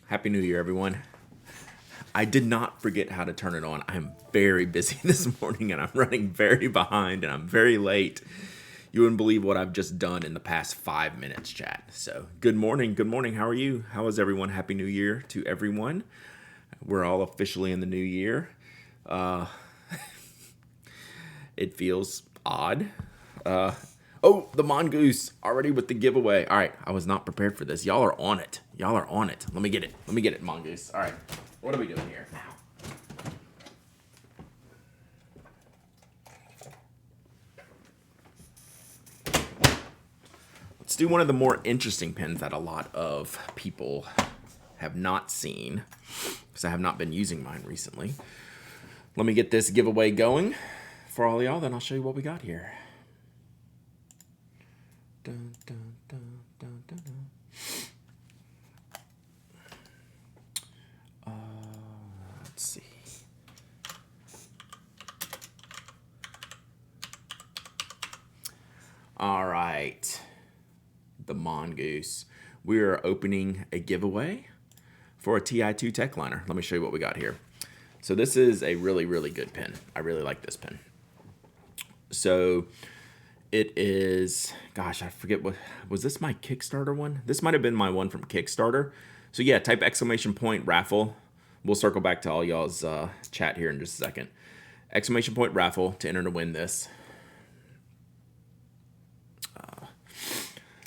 Happy New Year, everyone. I did not forget how to turn it on. I'm very busy this morning and I'm running very behind and I'm very late. You wouldn't believe what I've just done in the past 5 minutes, chat. So, good morning. Good morning. How are you? How is everyone? Happy New Year to everyone. We're all officially in the new year. Uh, it feels odd. Oh, the mongoose already with the giveaway. All right, I was not prepared for this. Y'all are on it. Y'all are on it. Let me get it. Let me get it, mongoose. All right, what are we doing here? Let's do one of the more interesting pins that a lot of people have not seen, because I have not been using mine recently. Let me get this giveaway going for all y'all, then I'll show you what we got here. Dun, dun, dun, dun, dun, dun. Let's see. All right. The mongoose. We are opening a giveaway for a TI2 Techliner. Let me show you what we got here. So this is a really, really good pen. I really like this pen. So it is, gosh, I forget what, was this my Kickstarter one? This might have been my one from Kickstarter. So yeah, type exclamation point raffle. We'll circle back to all y'all's chat here in just a second. Exclamation point raffle to enter to win this.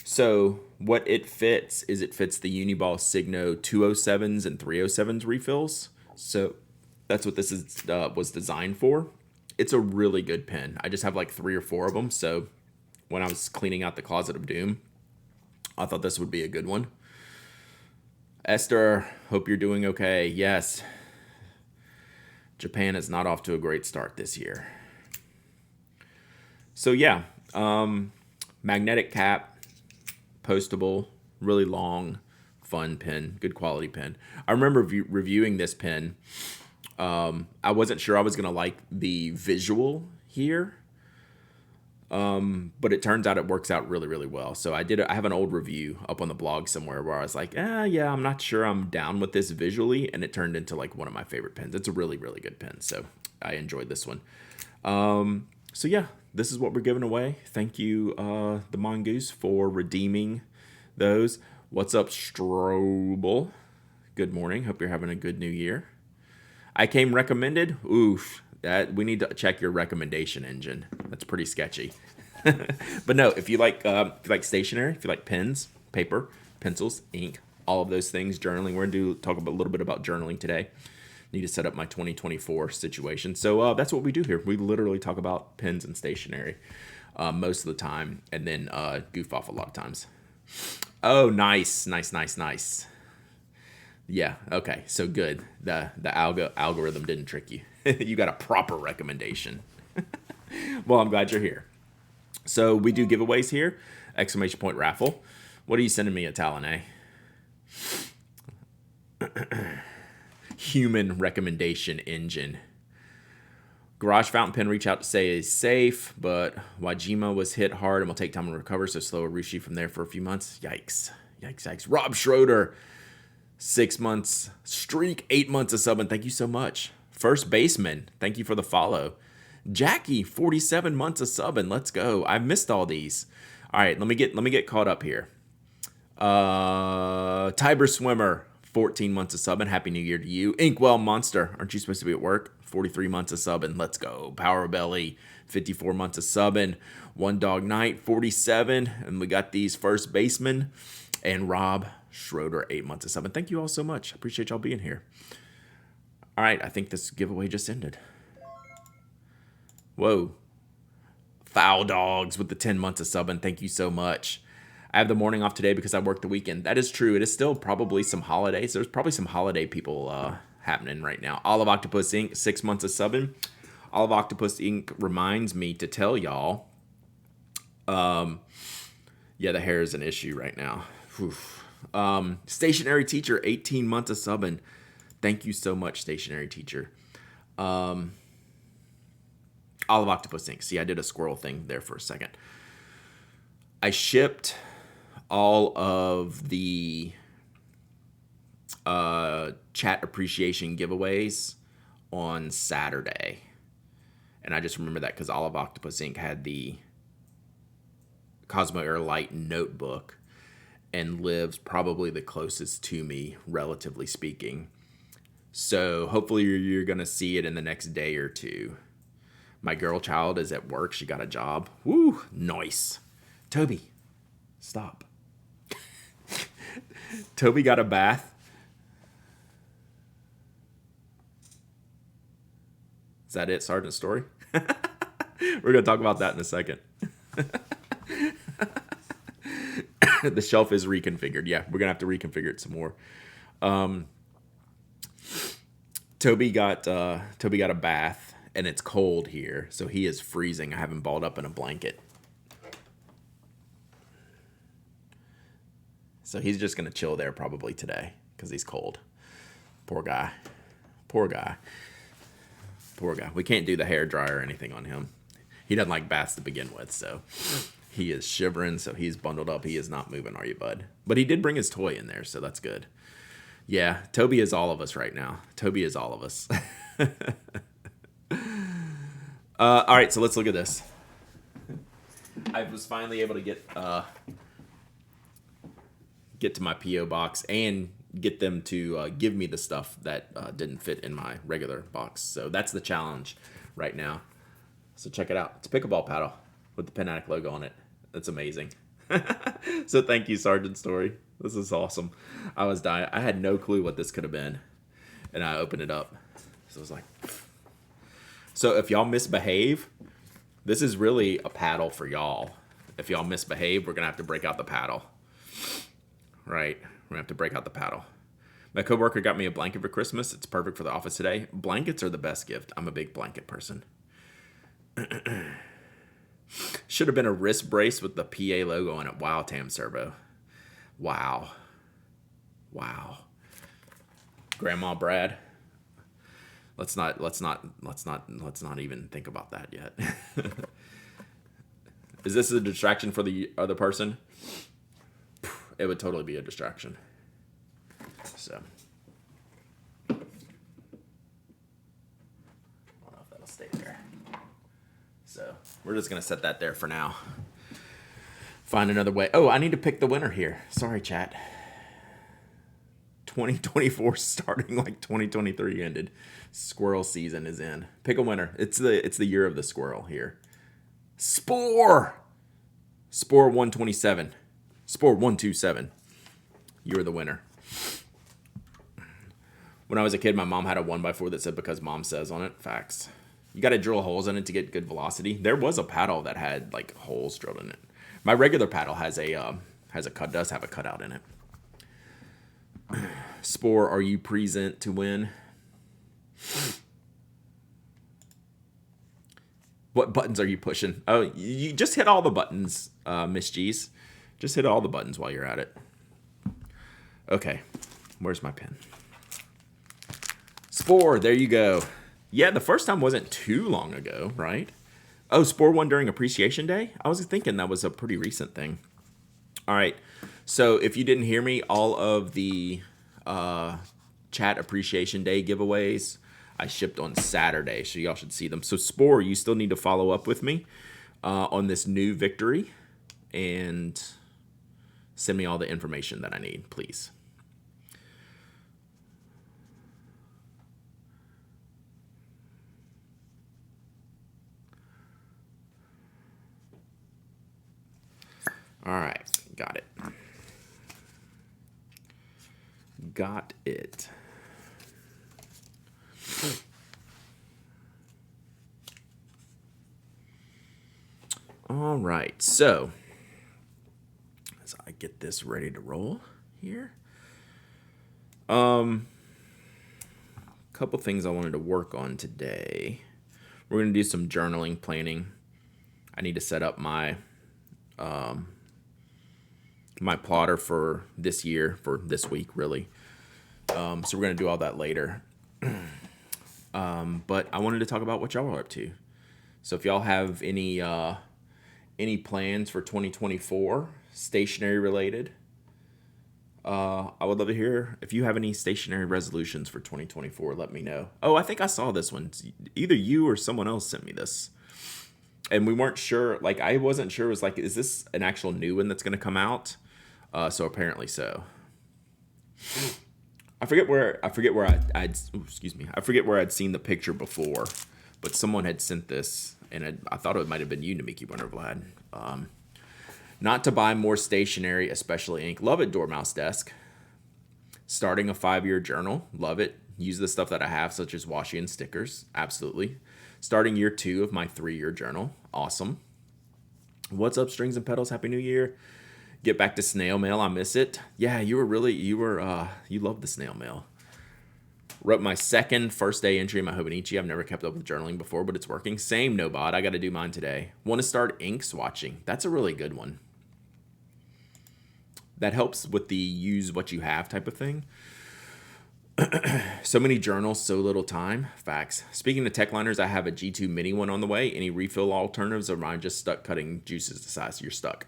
So what it fits is it fits the Uniball Signo 207s and 307s refills. So that's what this is was designed for. It's a really good pen. I just have like 3 or 4 of them. So when I was cleaning out the Closet of Doom, I thought this would be a good one. Esther, hope you're doing okay. Yes. Japan is not off to a great start this year. So yeah, magnetic cap, postable, really long, fun pen, good quality pen. I remember reviewing this pen. I wasn't sure I was going to like the visual here, but it turns out it works out really, really well. So I have an old review up on the blog somewhere where I was like, yeah, I'm not sure I'm down with this visually, and it turned into like one of my favorite pens. It's a really, really good pen, so I enjoyed this one. So yeah, this is what we're giving away. Thank you, the mongoose, for redeeming those. What's up, Strobel? Good morning. Hope you're having a good new year. I came recommended. Oof, that we need to check your recommendation engine. That's pretty sketchy. But no, if you like stationery, if you like pens, paper, pencils, ink, all of those things, journaling. We're going to talk a little bit about journaling today. Need to set up my 2024 situation. So that's what we do here. We literally talk about pens and stationery most of the time, and then goof off a lot of times. Oh, nice. Yeah, okay, so good. The algorithm didn't trick you. You got a proper recommendation. Well, I'm glad you're here. So we do giveaways here. Exclamation point raffle. What are you sending me, Italene? Human recommendation engine. Garage fountain pen reach out to say is safe, but Wajima was hit hard and will take time to recover, so slow Arushi from there for a few months. Yikes. Rob Schroeder, 6 months streak, 8 months of subbing. Thank you so much. First baseman, thank you for the follow. Jackie, 47 months of subbing. Let's go. I've missed all these. All right, let me get caught up here. Tiber Swimmer, 14 months of subbing. Happy New Year to you. Inkwell Monster, aren't you supposed to be at work? 43 months of subbing. Let's go. Power Belly, 54 months of subbing. One Dog Night, 47. And we got these first basemen. And Rob Schroeder, 8 months of subbing. Thank you all so much. Appreciate y'all being here. All right, I think this giveaway just ended. Whoa. Foul Dogs with the 10 months of subbing. Thank you so much. I have the morning off today because I work the weekend. That is true. It is still probably some holidays. There's probably some holiday people happening right now. Olive Octopus Inc., 6 months of subbing. Olive Octopus Inc. reminds me to tell y'all, yeah, the hair is an issue right now. Stationary Teacher, 18 months of subbing. Thank you so much, Stationary Teacher. Olive Octopus Inc. See, I did a squirrel thing there for a second. I shipped all of the chat appreciation giveaways on Saturday. And I just remember that because Olive Octopus Inc. had the Cosmo Air Light notebook and lives probably the closest to me, relatively speaking. So hopefully you're going to see it in the next day or two. My girl child is at work. She got a job. Woo, nice. Toby, stop. Toby got a bath. Is that it, Sergeant Story? We're going to talk about that in a second. The shelf is reconfigured. Yeah, we're going to have to reconfigure it some more. Toby got a bath, and it's cold here, so he is freezing. I have him balled up in a blanket. So he's just going to chill there probably today because he's cold. Poor guy. Poor guy. Poor guy. We can't do the hair dryer or anything on him. He doesn't like baths to begin with, so he is shivering, so he's bundled up. He is not moving, are you, bud? But he did bring his toy in there, so that's good. Yeah, Toby is all of us right now. Toby is all of us. All right, so let's look at this. I was finally able to get to my P.O. box and get them to give me the stuff that didn't fit in my regular box. So that's the challenge right now. So check it out. It's a pickleball paddle with the Pen Addict logo on it. That's amazing. So thank you, Sergeant Story. This is awesome. I was dying. I had no clue what this could have been. And I opened it up. So I was like... So if y'all misbehave, this is really a paddle for y'all. If y'all misbehave, we're going to have to break out the paddle. Right? We're going to have to break out the paddle. My coworker got me a blanket for Christmas. It's perfect for the office today. Blankets are the best gift. I'm a big blanket person. Should have been a wrist brace with the PA logo on it. Wow, Tam Servo. Wow. Wow. Grandma Brad. Let's not even think about that yet. Is this a distraction for the other person? It would totally be a distraction. So, I don't know if that'll stay there. So, we're just going to set that there for now. Find another way. Oh, I need to pick the winner here. Sorry, chat. 2024 starting like 2023 ended. Squirrel season is in. Pick a winner. It's the year of the squirrel here. Spore 127. Spore 127. You're the winner. When I was a kid, my mom had a 1x4 that said "because mom says" on it. Facts. You got to drill holes in it to get good velocity. There was a paddle that had like holes drilled in it. My regular paddle does have a cutout in it. Spore, are you present to win? What buttons are you pushing? Oh, you just hit all the buttons, Miss G's. Just hit all the buttons while you're at it. Okay, where's my pen? Spore, there you go. Yeah, the first time wasn't too long ago, right? Oh, Spore won during Appreciation Day? I was thinking that was a pretty recent thing. All right, so if you didn't hear me, all of the Chat Appreciation Day giveaways I shipped on Saturday, so y'all should see them. So Spore, you still need to follow up with me on this new victory and send me all the information that I need, please. All right, got it. Got it. All right, so as I get this ready to roll here, couple things I wanted to work on today. We're gonna do some journaling, planning. I need to set up my my plotter for this year, for this week, really. So we're going to do all that later. But I wanted to talk about what y'all are up to. So if y'all have any plans for 2024, stationery related, I would love to hear if you have any stationary resolutions for 2024. Let me know. Oh, I think I saw this one. Either you or someone else sent me this, and we weren't sure. Like, I wasn't sure. It was like, is this an actual new one that's going to come out? So apparently so. I forget where excuse me. I forget where I'd seen the picture before, but someone had sent this, and I thought it might have been you, Namiki Winter Vlad. Not to buy more stationery, especially ink. Love it, Dormouse Desk. Starting a 5-year journal. Love it. Use the stuff that I have, such as washi and stickers. Absolutely. Starting year 2 of my 3-year journal. Awesome. What's up, Strings and Pedals? Happy New Year. Get back to snail mail. I miss it. Yeah, you love the snail mail. Wrote my first day entry in my Hobonichi. I've never kept up with journaling before, but it's working. Same, Nobot. I got to do mine today. Want to start ink swatching. That's a really good one. That helps with the use what you have type of thing. So many journals, so little time. Facts. Speaking of tech liners, I have a G2 mini one on the way. Any refill alternatives, or am I just stuck cutting juices to size? You're stuck.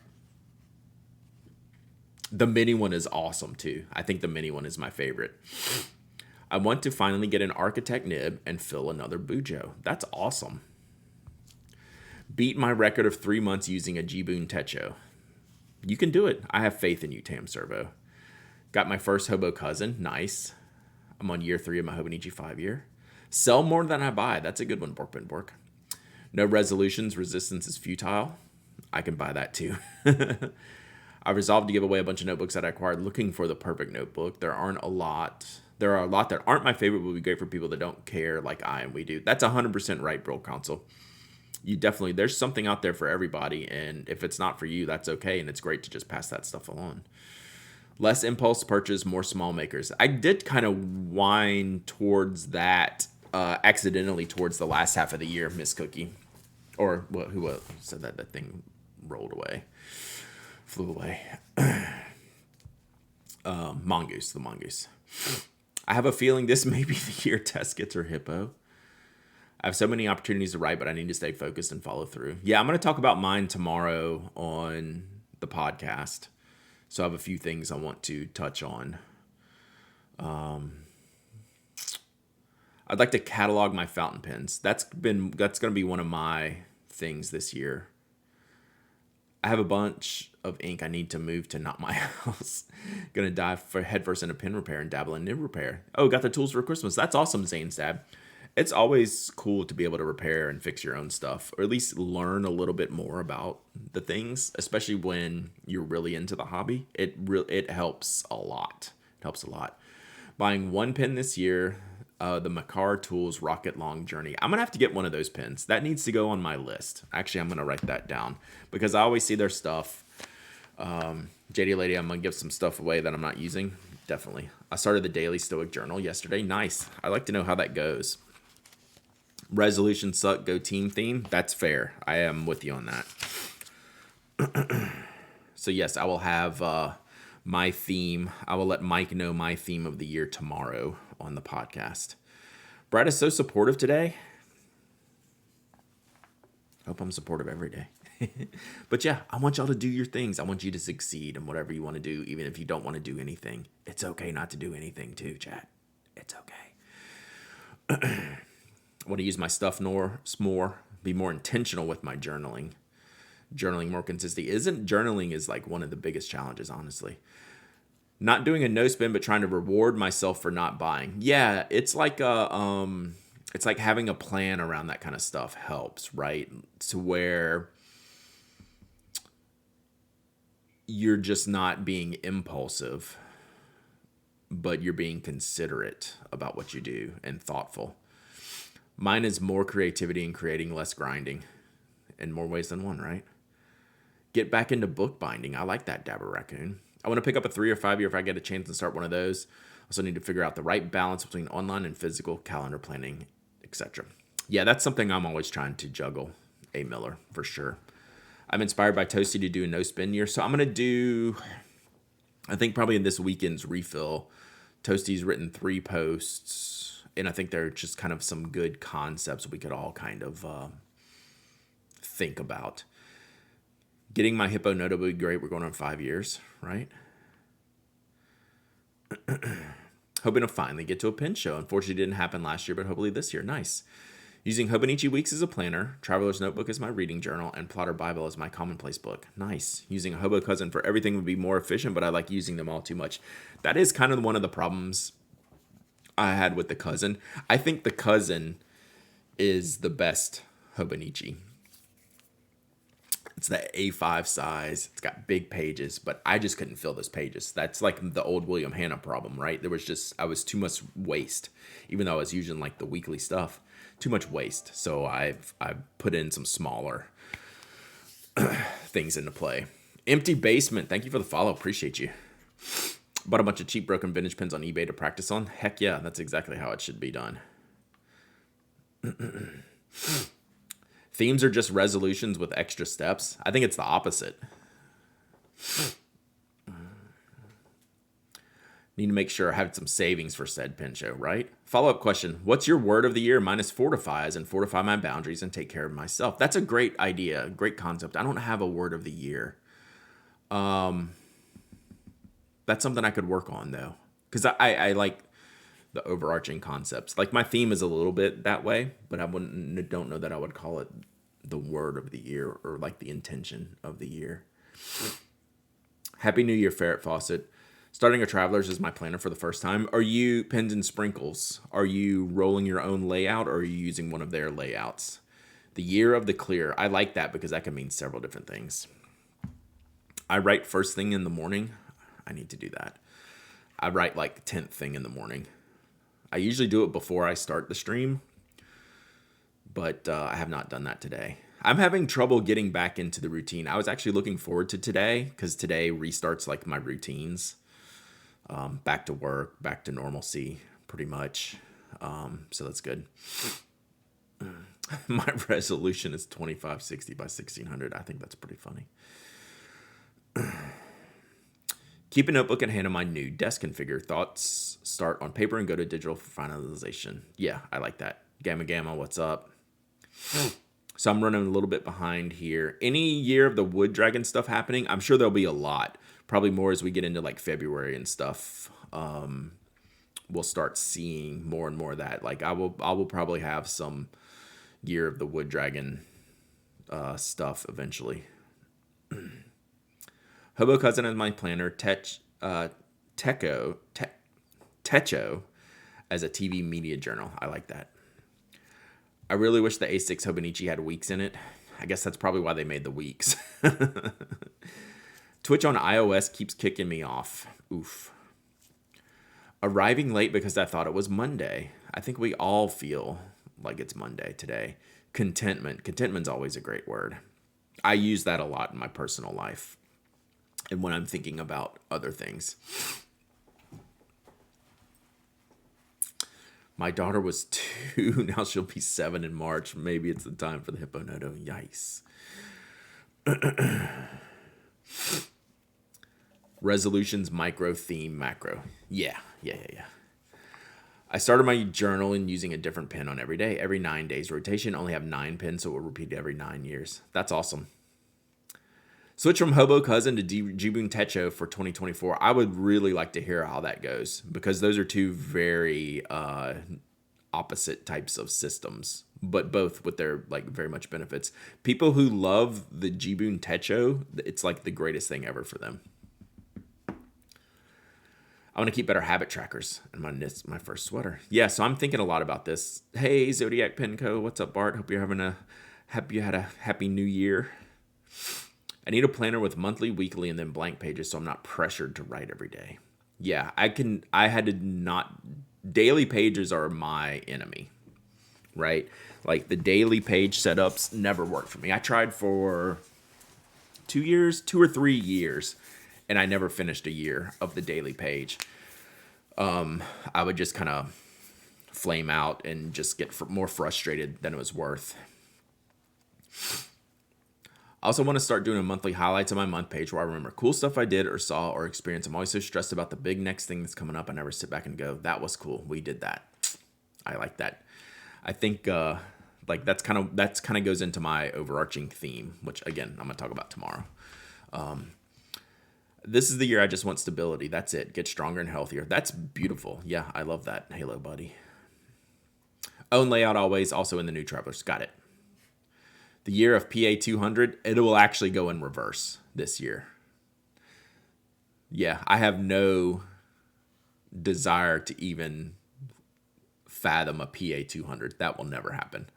The mini one is awesome too. I think the mini one is my favorite. I want to finally get an Architect nib and fill another Bujo. That's awesome. Beat my record of 3 months using a Jibun Techo. You can do it. I have faith in you, Tam Servo. Got my first Hobo cousin. Nice. I'm on year 3 of my Hobonichi 5-year. Sell more than I buy. That's a good one, Borkman Bork. No resolutions. Resistance is futile. I can buy that too. I resolved to give away a bunch of notebooks that I acquired looking for the perfect notebook. There are a lot that aren't my favorite, but would be great for people that don't care like I and we do. That's 100% right, Bro Console. There's something out there for everybody, and if it's not for you, that's okay, and it's great to just pass that stuff along. Less impulse purchase, more small makers. I did kind of whine towards that accidentally towards the last half of the year, Miss Cookie. Or who said that? That thing rolled away. Flew away. Mongoose, the mongoose. I have a feeling this may be the year Tess gets her hippo. I have so many opportunities to write, but I need to stay focused and follow through. Yeah, I'm going to talk about mine tomorrow on the podcast. So I have a few things I want to touch on. I'd like to catalog my fountain pens. That's going to be one of my things this year. I have a bunch of ink I need to move to not my house. Gonna dive headfirst into pen repair and dabble in nib repair. Oh, got the tools for Christmas. That's awesome, Zane Stab. It's always cool to be able to repair and fix your own stuff, or at least learn a little bit more about the things, especially when you're really into the hobby. It helps a lot. It helps a lot. Buying one pen this year, the Makar Tools Rocket Long Journey. I'm going to have to get one of those pens. That needs to go on my list. Actually, I'm going to write that down because I always see their stuff. JD Lady, I'm going to give some stuff away that I'm not using. Definitely. I started the Daily Stoic Journal yesterday. Nice. I like to know how that goes. Resolution suck, go team theme. That's fair. I am with you on that. So yes, I will have my theme. I will let Mike know my theme of the year tomorrow on the podcast. Brad is so supportive today. Hope I'm supportive every day. But yeah, I want y'all to do your things. I want you to succeed in whatever you want to do, even if you don't want to do anything. It's okay not to do anything too, chat. It's okay. I want to use my stuff more, be more intentional with my journaling. Journaling more consistent. Journaling is like one of the biggest challenges, honestly. Not doing a no spin, but trying to reward myself for not buying. Yeah, it's like it's like having a plan around that kind of stuff helps, right? To where you're just not being impulsive, but you're being considerate about what you do and thoughtful. Mine is more creativity and creating, less grinding, in more ways than one, right? Get back into bookbinding. I like that, Dabber Raccoon. I want to pick up a 3 or 5 year if I get a chance to start one of those. Also need to figure out the right balance between online and physical, calendar planning, etc. Yeah, that's something I'm always trying to juggle. A. Miller, for sure. I'm inspired by Toasty to do a no spin year, so I'm going to do, I think probably in this weekend's refill, Toasty's written 3 posts, and I think they're just kind of some good concepts we could all kind of think about. Getting my Hippo notebook would be great. We're going on 5 years, right? Hoping to finally get to a pen show. Unfortunately, it didn't happen last year, but hopefully this year. Nice. Using Hobonichi Weeks as a planner, Traveler's Notebook as my reading journal, and Plotter Bible as my commonplace book. Nice. Using a Hobo Cousin for everything would be more efficient, but I like using them all too much. That is kind of one of the problems I had with the Cousin. I think the Cousin is the best Hobonichi. It's the A5 size. It's got big pages, but I just couldn't fill those pages. That's like the old William Hanna problem, right? I was too much waste, even though I was using like the weekly stuff. Too much waste. So I've put in some smaller things into play. Empty Basement. Thank you for the follow. Appreciate you. Bought a bunch of cheap broken vintage pens on eBay to practice on. Heck yeah, that's exactly how it should be done. Themes are just resolutions with extra steps. I think it's the opposite. Need to make sure I have some savings for said pen show, right? Follow-up question. What's your word of the year minus fortify, as in fortify my boundaries and take care of myself? That's a great idea, great concept. I don't have a word of the year. That's something I could work on, though. Because I like the overarching concepts. Like my theme is a little bit that way, but don't know that I would call it the word of the year or like the intention of the year. Happy New Year, Ferret Fawcett. Starting a Travelers is my planner for the first time. Are you Pens and Sprinkles? Are you rolling your own layout or are you using one of their layouts? The Year of the Clear. I like that because that can mean several different things. I write first thing in the morning. I need to do that. I write like 10th thing in the morning. I usually do it before I start the stream, but I have not done that today. I'm having trouble getting back into the routine. I was actually looking forward to today because today restarts like my routines. Back to work, back to normalcy, pretty much. So that's good. My resolution is 2560 by 1600. I think that's pretty funny. Keep a notebook in hand on my new desk configure. Thoughts start on paper and go to digital for finalization. Yeah, I like that. Gamma Gamma, what's up? So I'm running a little bit behind here. Any Year of the Wood Dragon stuff happening? I'm sure there'll be a lot. Probably more as we get into like February and stuff. We'll start seeing more and more of that. Like I will probably have some Year of the Wood Dragon stuff eventually. Hobo Cousin is my planner. Techo as a TV media journal. I like that. I really wish the A6 Hobonichi had weeks in it. I guess that's probably why they made the weeks. Twitch on iOS keeps kicking me off. Oof. Arriving late because I thought it was Monday. I think we all feel like it's Monday today. Contentment. Contentment's always a great word. I use that a lot in my personal life and when I'm thinking about other things. My daughter was 2. Now she'll be 7 in March. Maybe it's the time for the Hipponoto. Yikes. Resolutions, micro, theme, macro. Yeah. I started my journal in using a different pen on every day. Every 9 days rotation. Only have 9 pens, so it will repeat every 9 years. That's awesome. Switch from Hobo Cousin to Jibun Techo for 2024. I would really like to hear how that goes because those are two very opposite types of systems, but both with their like very much benefits. People who love the Jibun Techo, it's like the greatest thing ever for them. I want to keep better habit trackers and my first sweater. Yeah, so I'm thinking a lot about this. Hey, Zodiac Penco, what's up, Bart? Hope you had a happy new year. I need a planner with monthly, weekly, and then blank pages so I'm not pressured to write every day. Yeah, daily pages are my enemy, right? Like the daily page setups never worked for me. I tried for 2 or 3 years, and I never finished a year of the daily page. I would just kind of flame out and just get more frustrated than it was worth. I also want to start doing a monthly highlights on my month page where I remember cool stuff I did or saw or experienced. I'm always so stressed about the big next thing that's coming up. I never sit back and go, that was cool. We did that. I like that. I think like that's kind of goes into my overarching theme, which again, I'm going to talk about tomorrow. This is the year I just want stability. That's it. Get stronger and healthier. That's beautiful. Yeah, I love that, Halo buddy. Own layout always, also in the new Travelers. Got it. The year of PA 200, it will actually go in reverse this year. Yeah, I have no desire to even fathom a PA 200. That will never happen.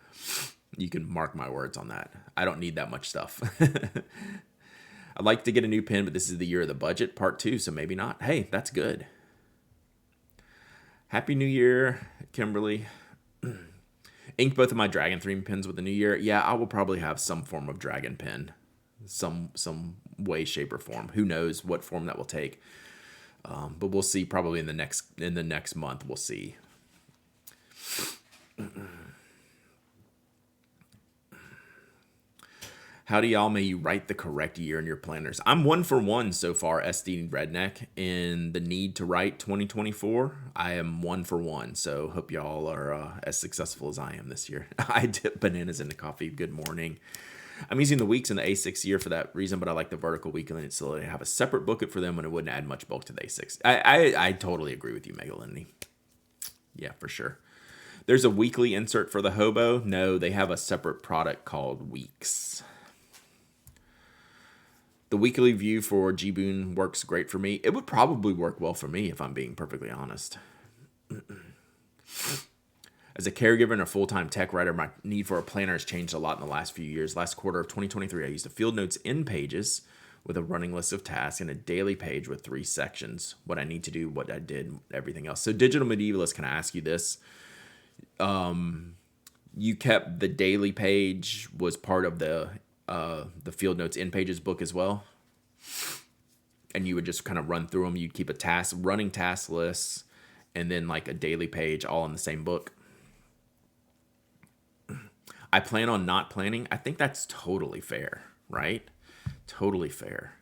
You can mark my words on that. I don't need that much stuff. I'd like to get a new pen, but this is the year of the budget, part 2, so maybe not. Hey, that's good. Happy New Year, Kimberly. Ink both of my dragon theme pens with the new year. Yeah, I will probably have some form of dragon pen. Some way, shape, or form. Who knows what form that will take. But we'll see probably in the next month. We'll see. How do y'all may you write the correct year in your planners? I'm 1 for 1 so far, SD Redneck, in the need to write 2024. I am 1 for 1, so hope y'all are as successful as I am this year. I dip bananas into coffee. Good morning. I'm using the weeks in the A6 year for that reason, but I like the vertical weekly, so I have a separate booklet for them, and it wouldn't add much bulk to the A6. I totally agree with you, Megalindy. Yeah, for sure. There's a weekly insert for the Hobo. No, they have a separate product called Weeks. The weekly view for G-Boon works great for me. It would probably work well for me if I'm being perfectly honest. As a caregiver and a full-time tech writer, my need for a planner has changed a lot in the last few years. Last quarter of 2023, I used a field notes in pages with a running list of tasks and a daily page with 3 sections. What I need to do, what I did, everything else. So Digital Medievalist, can I ask you this? You kept the daily page was part of the field notes in pages book as well, and you would just kind of run through them. You'd keep a running task list, and then like a daily page all in the same book. I plan on not planning. I think that's totally fair, right? Totally fair.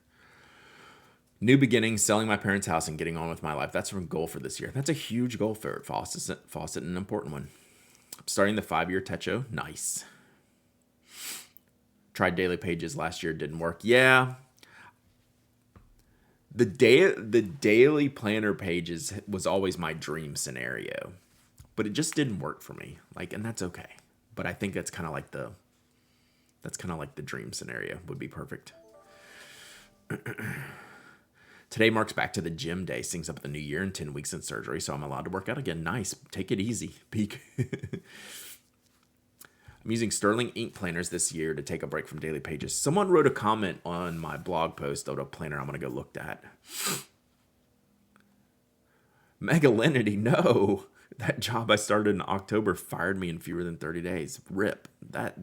New beginnings, selling my parents' house and getting on with my life. That's a goal for this year. That's a huge goal for Fawcett, an important one. Starting the 5-year Techo. Nice. Tried daily pages last year, didn't work. Yeah. The daily planner pages was always my dream scenario, but it just didn't work for me. And that's okay. But I think that's kind of like the dream scenario would be perfect. Today marks back to the gym day. Syncs up with the new year and 10 weeks in surgery, so I'm allowed to work out again. Nice. Take it easy. Peak. I'm using Sterling ink planners this year to take a break from daily pages. Someone wrote a comment on my blog post about a planner I'm going to go look at. Megalinity, no. That job I started in October fired me in fewer than 30 days. RIP. That's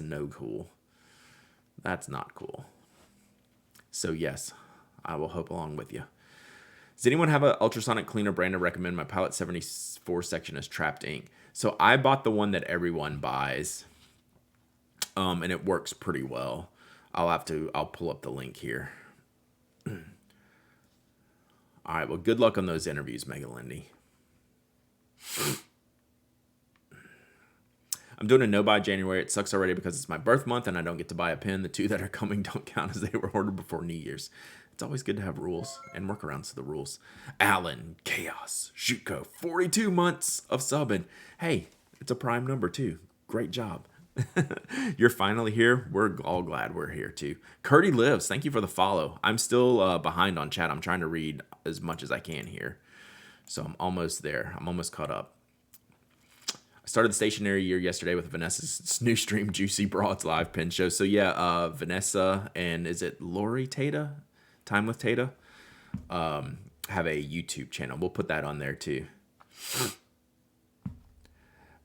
no cool. That's not cool. So yes, I will hope along with you. Does anyone have an ultrasonic cleaner brand to recommend? My Pilot 74 section is trapped ink. So I bought the one that everyone buys, and it works pretty well. I'll pull up the link here. All right, well, good luck on those interviews, Megalindy. I'm doing a no-buy January. It sucks already because it's my birth month and I don't get to buy a pen. The 2 that are coming don't count as they were ordered before New Year's. It's always good to have rules and workarounds to the rules. Alan, Chaos, Shootco, 42 months of subbing. Hey, it's a prime number too. Great job. You're finally here. We're all glad we're here too. Curdy Lives, thank you for the follow. I'm still behind on chat. I'm trying to read as much as I can here. So I'm almost there. I'm almost caught up. I started the stationary year yesterday with Vanessa's new stream, Juicy Broads live pen show. So yeah, Vanessa and is it Lori Tata? Time with Tata? Have a YouTube channel. We'll put that on there too.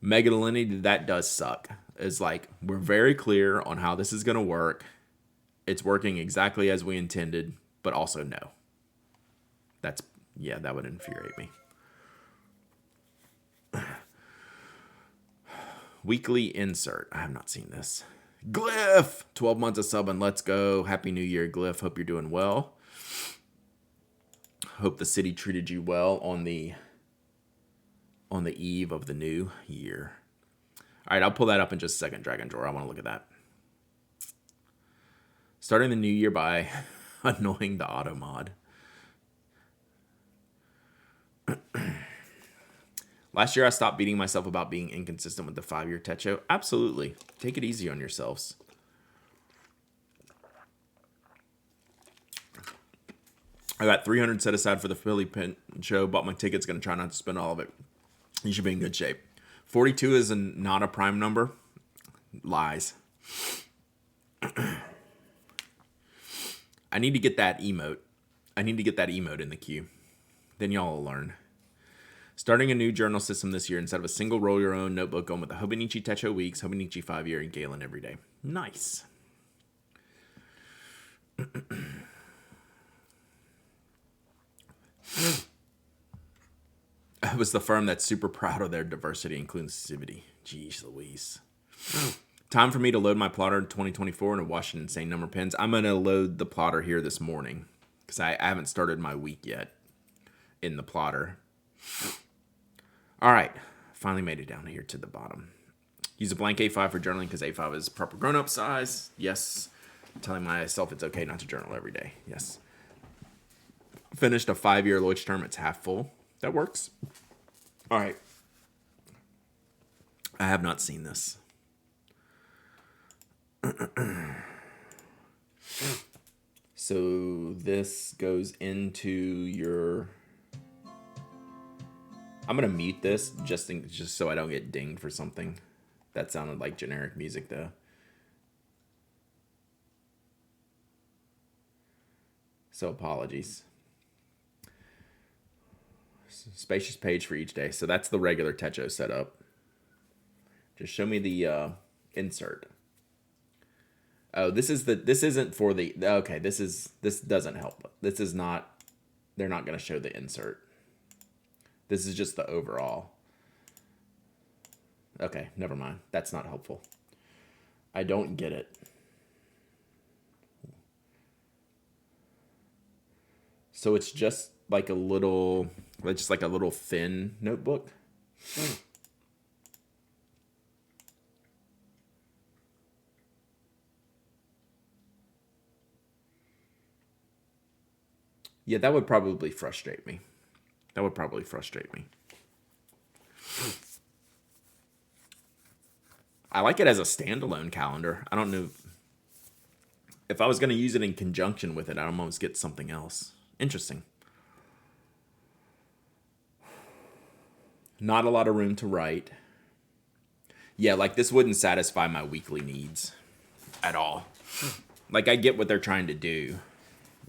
Megalinity, that does suck. It's like, we're very clear on how this is going to work. It's working exactly as we intended, but also no. That would infuriate me. Weekly insert. I have not seen this. Glyph! 12 months of subbing. Let's go. Happy New Year, Glyph. Hope you're doing well. Hope the city treated you well on the eve of the new year. All right, I'll pull that up in just a second, Dragon Drawer. I want to look at that. Starting the new year by Annoying the auto mod. Last year, I stopped beating myself about being inconsistent with the 5-year Techo. Absolutely. Take it easy on yourselves. I got $300 set aside for the Philly Pin show. Bought my tickets. Going to try not to spend all of it. You should be in good shape. 42 is not a prime number. Lies. I need to get that emote. I need to get that emote in the queue. Then y'all will learn. Starting a new journal system this year instead of a single roll your own notebook, going with the Hobonichi Techo Weeks, Hobonichi 5-year, and Galen every day. Nice. It was the firm that's super proud of their diversity and inclusivity. Jeez Louise. Time for me to load my plotter in 2024 and wash an insane number of pens. I'm going to load the plotter here this morning because I haven't started my week yet in the plotter. All right. Finally made it down here to the bottom. Use a blank A5 for journaling because A5 is proper grown-up size. Yes. I'm telling myself it's okay not to journal every day. Yes. Finished a 5-year Lloyd's term. It's half full. That works. All right. I have not seen this. So this goes into your... I'm going to mute this just so I don't get dinged for something. That sounded like generic music though. So apologies. Spacious page for each day. So that's the regular Techo setup. Just show me the insert. Oh, this isn't for the, okay, this doesn't help. This is not, they're not going to show the insert. This is just the overall. Okay, never mind. That's not helpful. I don't get it. So it's just like a little, thin notebook. Yeah, that would probably frustrate me. I like it as a standalone calendar. I don't know. If I was going to use it in conjunction with it, I'd almost get something else. Interesting. Not a lot of room to write. Yeah, like this wouldn't satisfy my weekly needs at all. Like I get what they're trying to do,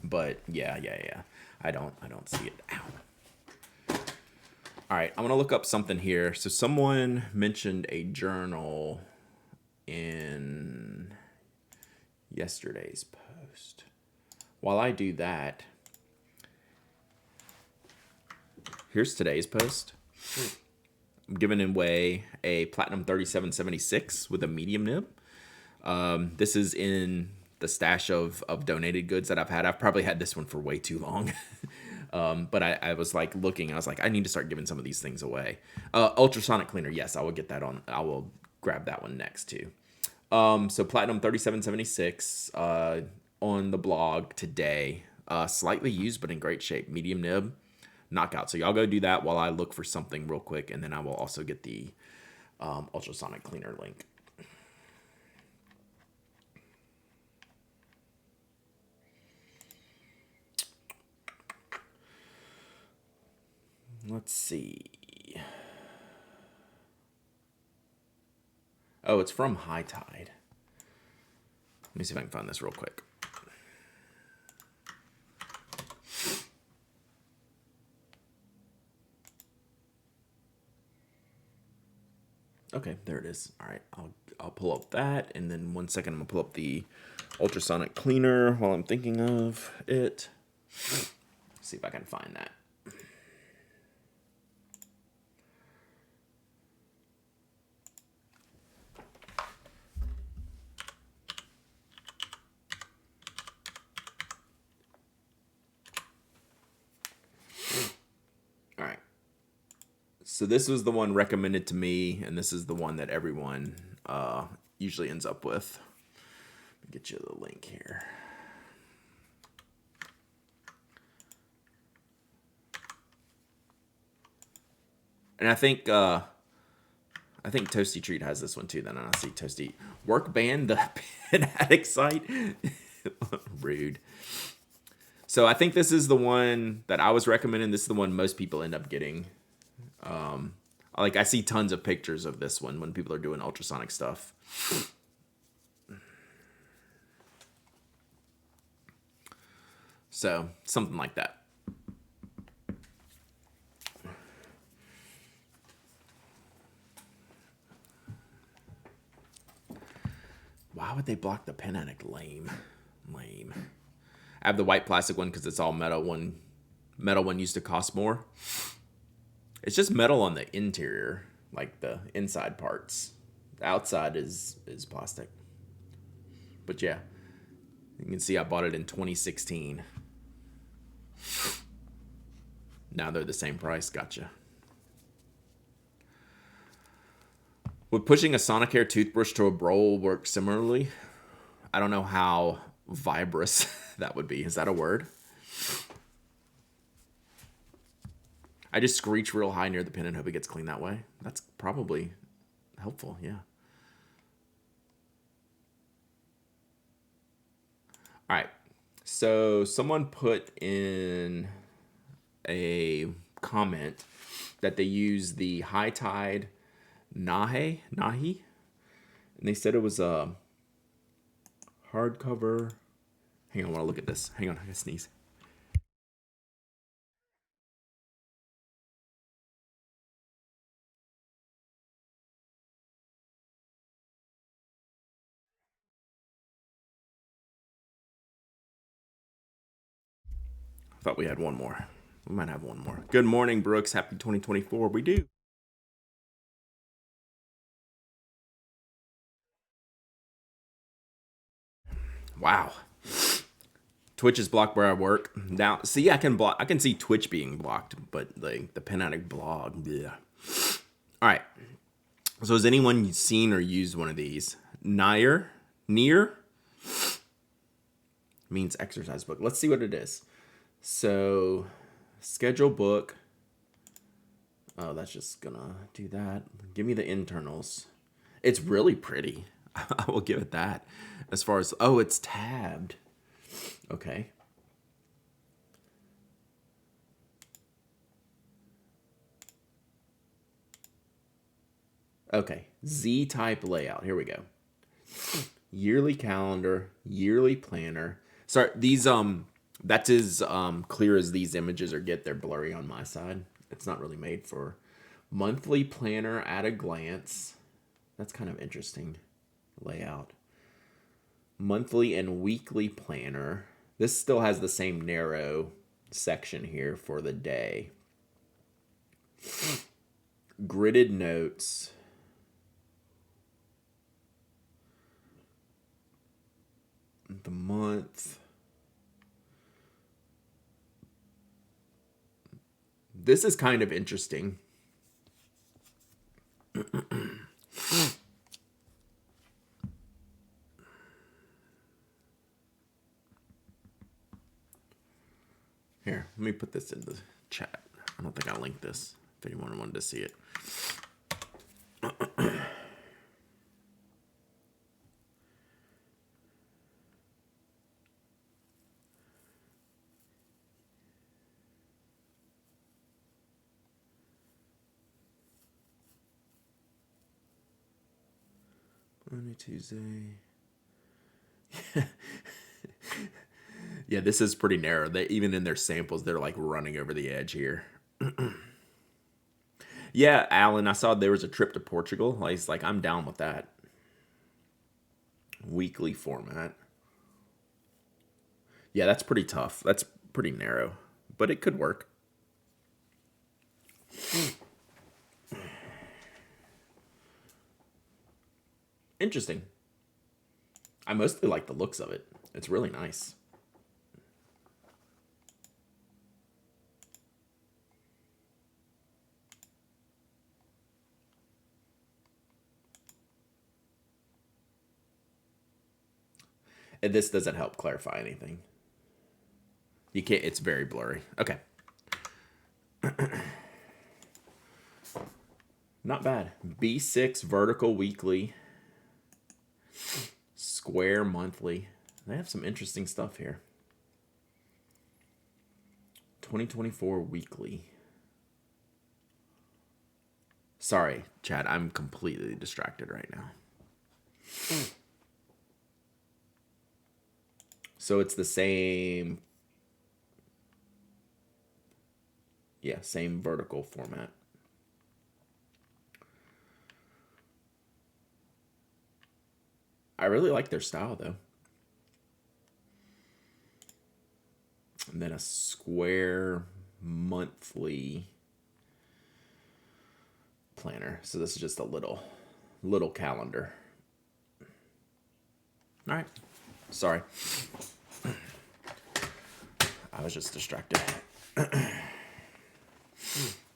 but yeah. I don't see it. Ow. All right, I'm gonna look up something here. So someone mentioned a journal in yesterday's post. While I do that, here's today's post. I'm giving away a Platinum 3776 with a medium nib. This is in the stash of donated goods that I've had. I've probably had this one for way too long. But I was like looking, and I was like, I need to start giving some of these things away. Ultrasonic cleaner, yes, I will get that on. I will grab that one next too. So Platinum 3776 on the blog today. Slightly used, but in great shape. Medium nib, knockout. So y'all go do that while I look for something real quick, and then I will also get the ultrasonic cleaner link. Let's see. Oh, it's from High Tide. Let me see if I can find this real quick. Okay, there it is. All right, I'll pull up that, and then 1 second, I'm gonna pull up the ultrasonic cleaner while I'm thinking of it. See if I can find that. All right. So this was the one recommended to me, and this is the one that everyone usually ends up with. Let me get you the link here. And I think Toasty Treat has this one too. Then I see Toasty Work Band, the Pen Addict site. Rude. So I think this is the one that I was recommending. This is the one most people end up getting. Like I see tons of pictures of this one when people are doing ultrasonic stuff. So something like that. Why would they block the Pen Addict? Lame. I have the white plastic one because it's all metal. Metal one used to cost more. It's just metal on the interior, like the inside parts. The outside is plastic. But yeah, you can see I bought it in 2016. Now they're the same price. Gotcha. Would pushing a Sonicare toothbrush to a bowl work similarly? I don't know how vibrous that would be. Is that a word? I just screech real high near the pin and hope it gets clean that way. That's probably helpful, yeah. All right, so someone put in a comment that they use the High Tide Nahi, and they said it was a hardcover. Hang on, I want to look at this. Hang on, I gotta sneeze. I thought we had one more. We might have one more. Good morning, Brooks. Happy 2024. We do. Wow. Twitch is blocked where I work. Now, see, I can see Twitch being blocked, but like the Pen Addict blog, yeah. All right. So has anyone seen or used one of these? Near means exercise book. Let's see what it is. So, schedule book. Oh, that's just gonna do that. Give me the internals. It's really pretty. I will give it that. As far as, oh, it's tabbed. Okay. Okay. Z-type layout. Here we go. Yearly calendar, yearly planner. Sorry, these that's as clear as these images are get. They're blurry on my side. It's not really made for monthly planner at a glance. That's kind of interesting layout. Monthly and weekly planner. This still has the same narrow section here for the day. Gridded notes. The month. This is kind of interesting. Here, let me put this in the chat. I don't think I linked this if anyone wanted to see it. Monday, Tuesday. Yeah, this is pretty narrow. They even in their samples, they're like running over the edge here. Yeah, Alan, I saw there was a trip to Portugal. He's like, I'm down with that. Weekly format. Yeah, that's pretty tough. That's pretty narrow, but it could work. Interesting. I mostly like the looks of it. It's really nice. And this doesn't help clarify anything. You can't, it's very blurry. Okay. Not bad. B6 vertical weekly. Square monthly. They have some interesting stuff here. 2024 weekly. Sorry, Chad. I'm completely distracted right now. So it's the same. Yeah, same vertical format. I really like their style, though. And then a square monthly planner. So this is just a little calendar. All right. Sorry. I was just distracted.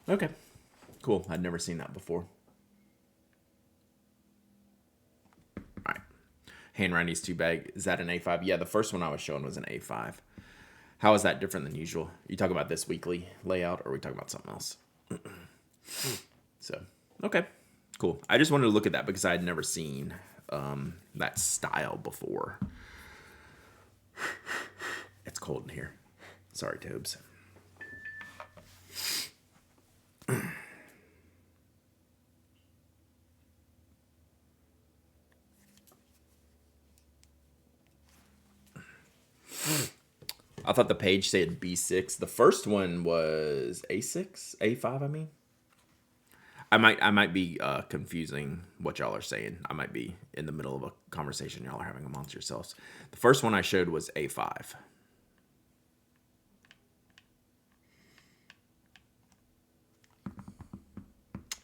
Okay. Cool. I'd never seen that before. All right. Handwriting's too big. Is that an A5? Yeah, the first one I was showing was an A5. How is that different than usual? You talking about this weekly layout, or are we talking about something else? So, okay, cool. I just wanted to look at that because I had never seen that style before. It's cold in here. Sorry, Tobes. I thought the page said B6. The first one was A6, A5. I mean, I might be confusing what y'all are saying. I might be in the middle of a conversation y'all are having amongst yourselves. The first one I showed was A5.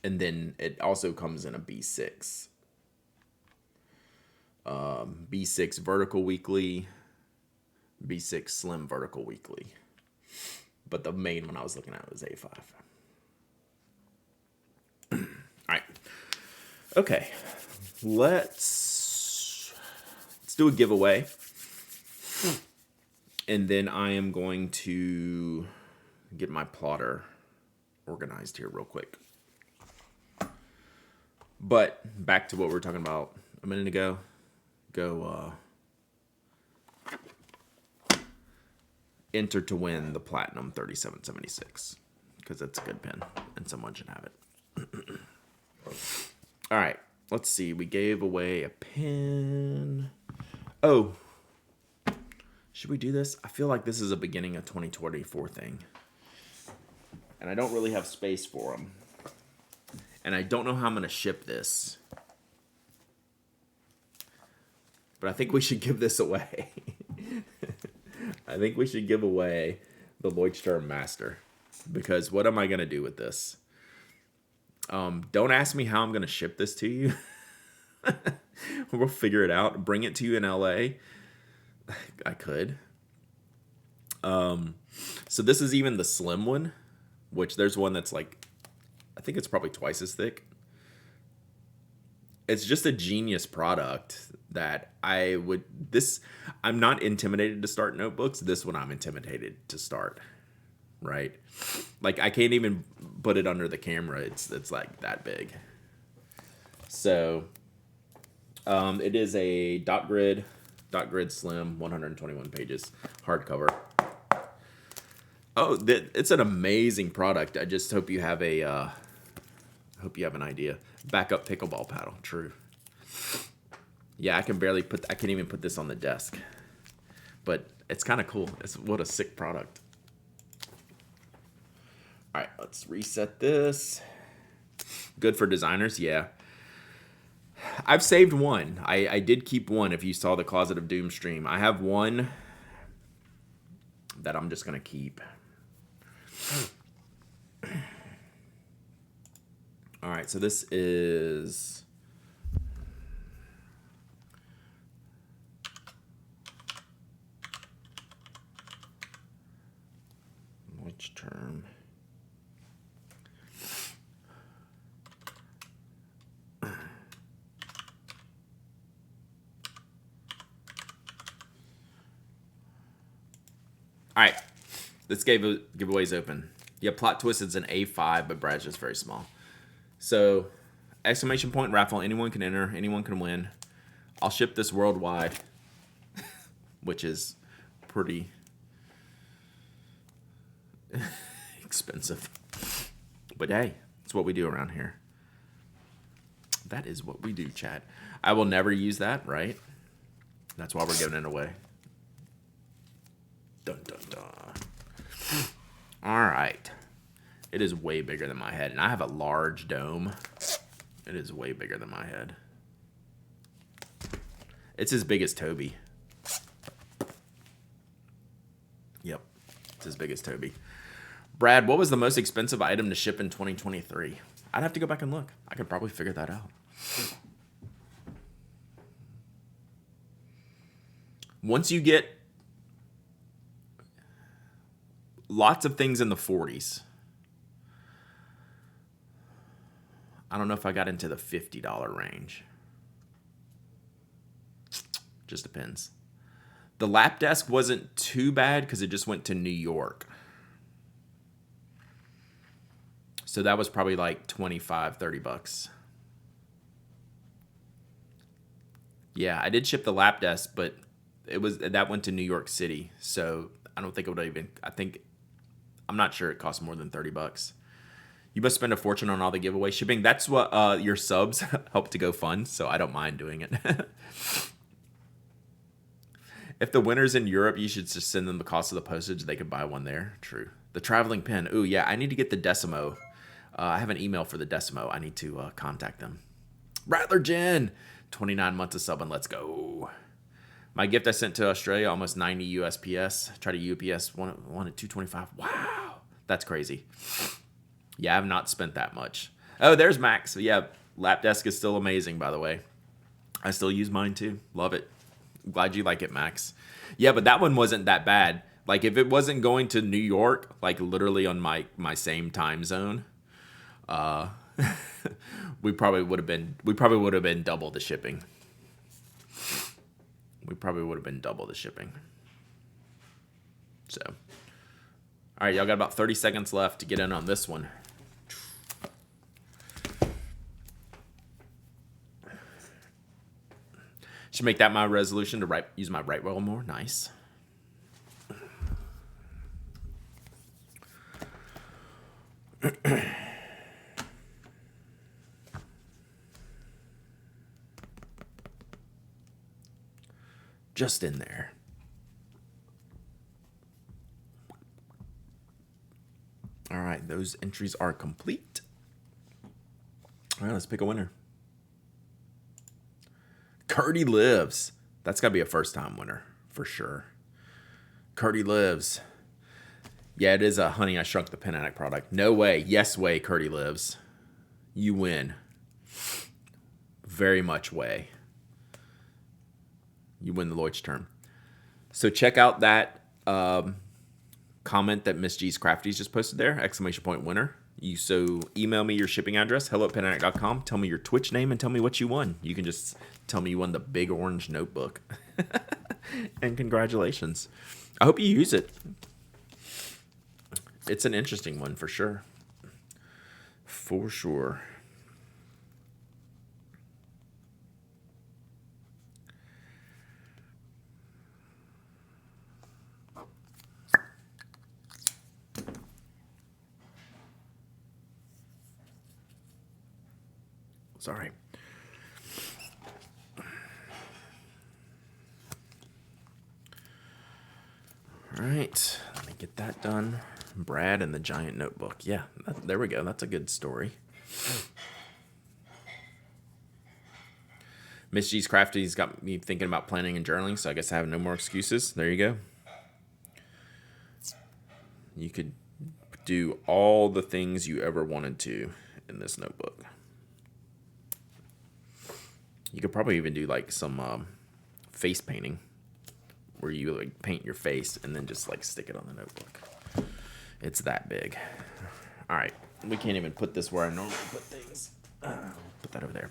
And then it also comes in a B6. B6 vertical weekly, B6 slim vertical weekly. But the main one I was looking at was A5. All right. Okay. Let's do a giveaway. And then I am going to get my plotter organized here real quick. But back to what we were talking about a minute ago. Go enter to win the Platinum 3776 because it's a good pen and someone should have it. All right, let's see. We gave away a pen. Oh, should we do this? I feel like this is a beginning of 2024 thing. And I don't really have space for them. And I don't know how I'm going to ship this. But I think we should give this away. I think we should give away the Leuchtturm Master. Because what am I going to do with this? Don't ask me how I'm going to ship this to you. We'll figure it out. Bring it to you in LA. I could. So this is even the slim one. Which there's one that's like, I think it's probably twice as thick. It's just a genius product that I'm not intimidated to start notebooks. This one I'm intimidated to start, right? Like I can't even put it under the camera. It's like that big. So it is a dot grid slim, 121 pages, hardcover. Oh, it's an amazing product. I just hope you have an idea. Backup pickleball paddle. True. Yeah, I can't even put this on the desk. But it's kind of cool. What a sick product. All right, let's reset this. Good for designers, yeah. I've saved one. I did keep one if you saw the Closet of Doom stream. I have one that I'm just going to keep. All right, so this is which term? All right, this giveaway's open. Yeah, Plot Twisted's an A5, but Brad's just very small. So, exclamation point raffle. Anyone can enter. Anyone can win. I'll ship this worldwide, which is pretty expensive. But hey, it's what we do around here. That is what we do, chat. I will never use that, right? That's why we're giving it away. Dun, dun, dun. All right. It is way bigger than my head, and I have a large dome. It is way bigger than my head. It's as big as Toby. Yep. It's as big as Toby. Brad, what was the most expensive item to ship in 2023? I'd have to go back and look. I could probably figure that out. Once you get lots of things in the 40s. I don't know if I got into the $50 range. Just depends. The lap desk wasn't too bad because it just went to New York. So that was probably like $25-$30. Yeah, I did ship the lap desk, but that went to New York City. So I don't think it would even, I'm not sure it cost more than $30. You must spend a fortune on all the giveaway shipping. That's what your subs help to go fund, so I don't mind doing it. If the winner's in Europe, you should just send them the cost of the postage. They could buy one there. True. The traveling pen. Ooh, yeah, I need to get the Decimo. I have an email for the Decimo. I need to contact them. Rattler Jen, 29 months of subbing. Let's go. My gift I sent to Australia, almost 90 USPS. Try to UPS one at 225. Wow, that's crazy. Yeah, I have not spent that much. Oh, there's Max. Yeah, lap desk is still amazing, by the way. I still use mine too. Love it. Glad you like it, Max. Yeah, but that one wasn't that bad. Like, if it wasn't going to New York, like literally on my same time zone, we probably would have been double the shipping. So, all right, y'all got about 30 seconds left to get in on this one. Should make that my resolution to use my right wheel more. Nice. Just in there. All right, those entries are complete. All right, let's pick a winner. Curdy Lives. That's got to be a first-time winner for sure. Curdy Lives. Yeah, it is a Honey, I Shrunk the Pen Addict product. No way. Yes way, Curdy Lives. You win. Very much way. You win the Leuchtturm. So check out that comment that Miss G's Crafties just posted there. Exclamation point winner. So email me your shipping address, hello@penaddict.com. Tell me your Twitch name and tell me what you won. You can just tell me you won the big orange notebook. And congratulations. I hope you use it. It's an interesting one for sure. For sure. Sorry. All right, let me get that done. Brad and the giant notebook. Yeah, there we go. That's a good story. Miss G's Crafties got me thinking about planning and journaling, so I guess I have no more excuses. There you go. You could do all the things you ever wanted to in this notebook. You could probably even do like some face painting where you like paint your face and then just like stick it on the notebook. It's that big. All right. We can't even put this where I normally put things. Put that over there.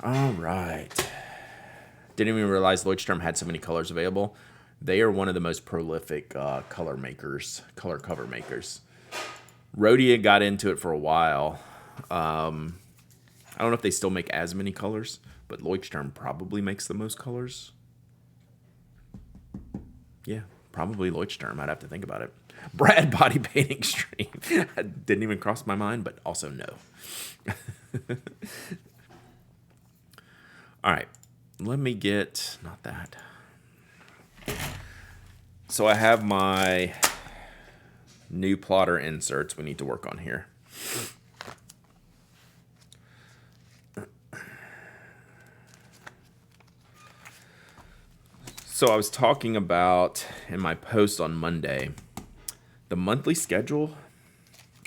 All right. Didn't even realize Leuchtturm had so many colors available. They are one of the most prolific color cover makers. Rhodia got into it for a while. I don't know if they still make as many colors, but Leuchtturm probably makes the most colors. Yeah, probably Leuchtturm. I'd have to think about it. Brad body painting stream. Didn't even cross my mind, but also no. All right, let me get, not that. So I have my new plotter inserts we need to work on here. So I was talking about in my post on Monday, the monthly schedule,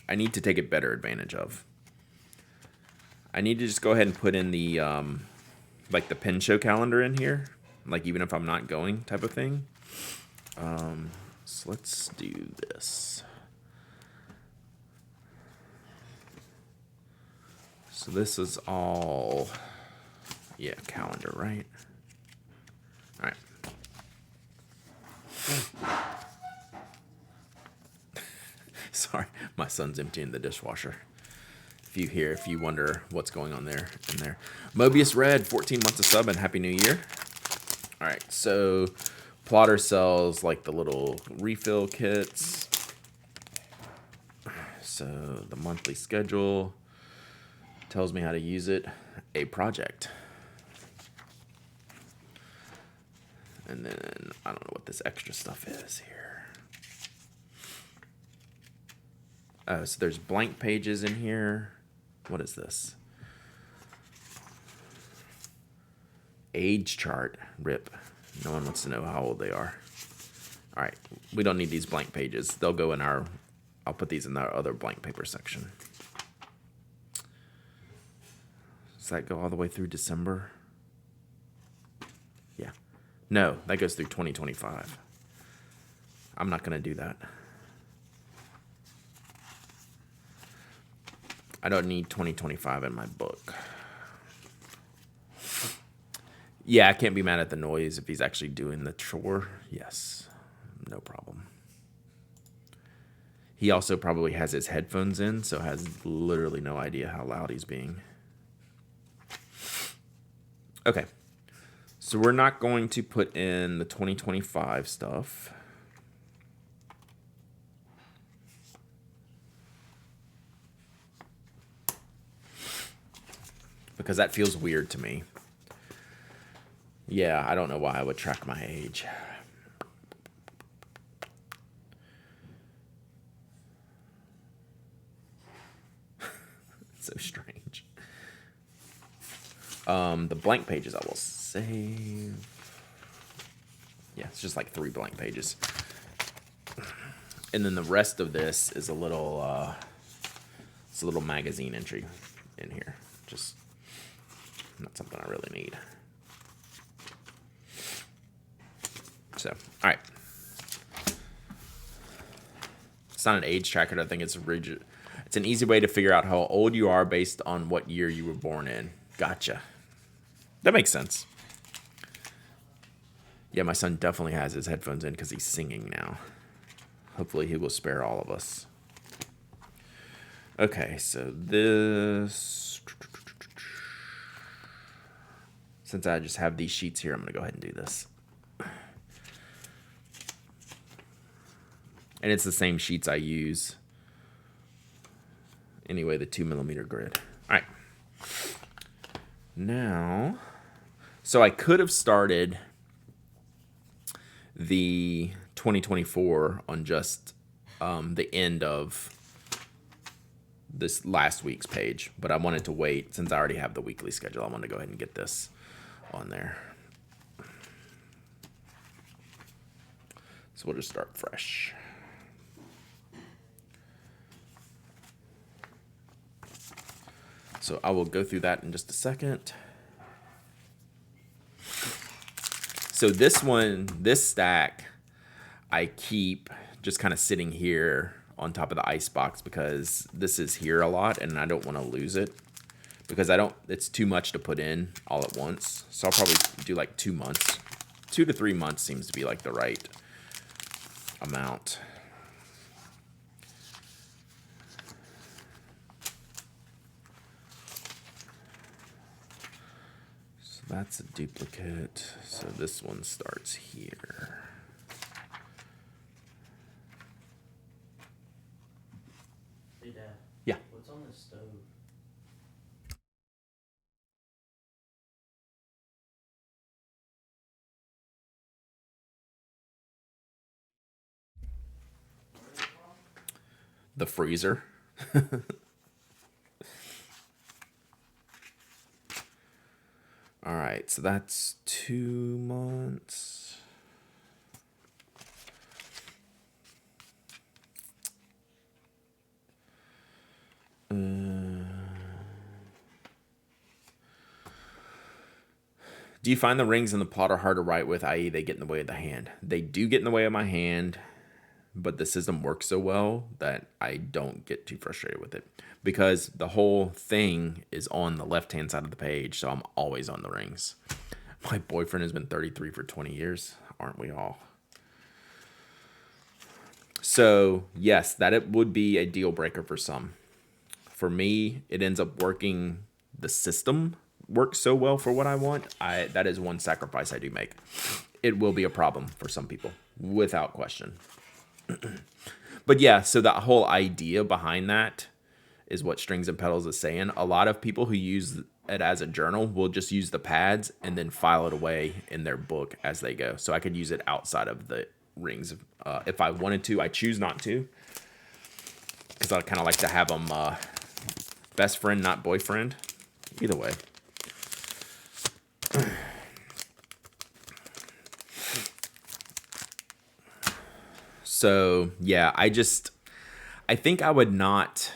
I need to take it better advantage of. I need to just go ahead and put in the, like the pin show calendar in here, like even if I'm not going type of thing. So let's do this. So this is all, yeah, calendar, right? All right. Sorry, my son's emptying the dishwasher. If you wonder what's going on there in there. Mobius Red, 14 months of sub and Happy New Year. All right, so Plotter sells like the little refill kits. So the monthly schedule tells me how to use it. A project. And then I don't know what this extra stuff is here. Oh, so there's blank pages in here. What is this? Age chart. RIP. No one wants to know how old they are. All right. We don't need these blank pages. They'll go in our... I'll put these in our other blank paper section. Does that go all the way through December? Yeah. No, that goes through 2025. I'm not going to do that. I don't need 2025 in my book. Yeah, I can't be mad at the noise if he's actually doing the chore. Yes, no problem. He also probably has his headphones in, so has literally no idea how loud he's being. Okay, so we're not going to put in the 2025 stuff. Because that feels weird to me. Yeah, I don't know why I would track my age. It's so strange. The blank pages I will save. Yeah, it's just like 3 blank pages. And then the rest of this is a little, it's a little magazine entry in here. Just not something I really need. So, all right. It's not an age tracker. I think it's rigid. It's an easy way to figure out how old you are based on what year you were born in. Gotcha. That makes sense. Yeah, my son definitely has his headphones in because he's singing now. Hopefully he will spare all of us. Okay, so this... Since I just have these sheets here, I'm going to go ahead and do this. And it's the same sheets I use. Anyway, the 2mm grid. All right. Now, so I could have started the 2024 on just the end of this last week's page, but I wanted to wait since I already have the weekly schedule. I want to go ahead and get this on there. So we'll just start fresh. So I will go through that in just a second. So this one, this stack, I keep just kind of sitting here on top of the ice box because this is here a lot and I don't want to lose it because it's too much to put in all at once. So I'll probably do like 2 months. 2 to 3 months seems to be like the right amount. that's a duplicate. So this one starts here. Hey, Dad. Yeah. What's on the stove? The freezer. All right, so that's 2 months. Do you find the rings in the plot are hard to write with, i.e., they get in the way of the hand? They do get in the way of my hand, but the system works so well that I don't get too frustrated with it because the whole thing is on the left hand side of the page, so I'm always on the rings. My boyfriend has been 33 for 20 years, aren't we all? So, yes, that it would be a deal breaker for some. For me, it ends up working. The system works so well for what I want. That is one sacrifice I do make. It will be a problem for some people, without question. But yeah, so that whole idea behind that is what Strings and Pedals is saying. A lot of people who use it as a journal will just use the pads and then file it away in their book as they go. So I could use it outside of the rings if I wanted to. I choose not to because I kind of like to have them best friend, not boyfriend. Either way. So yeah, I think I would not.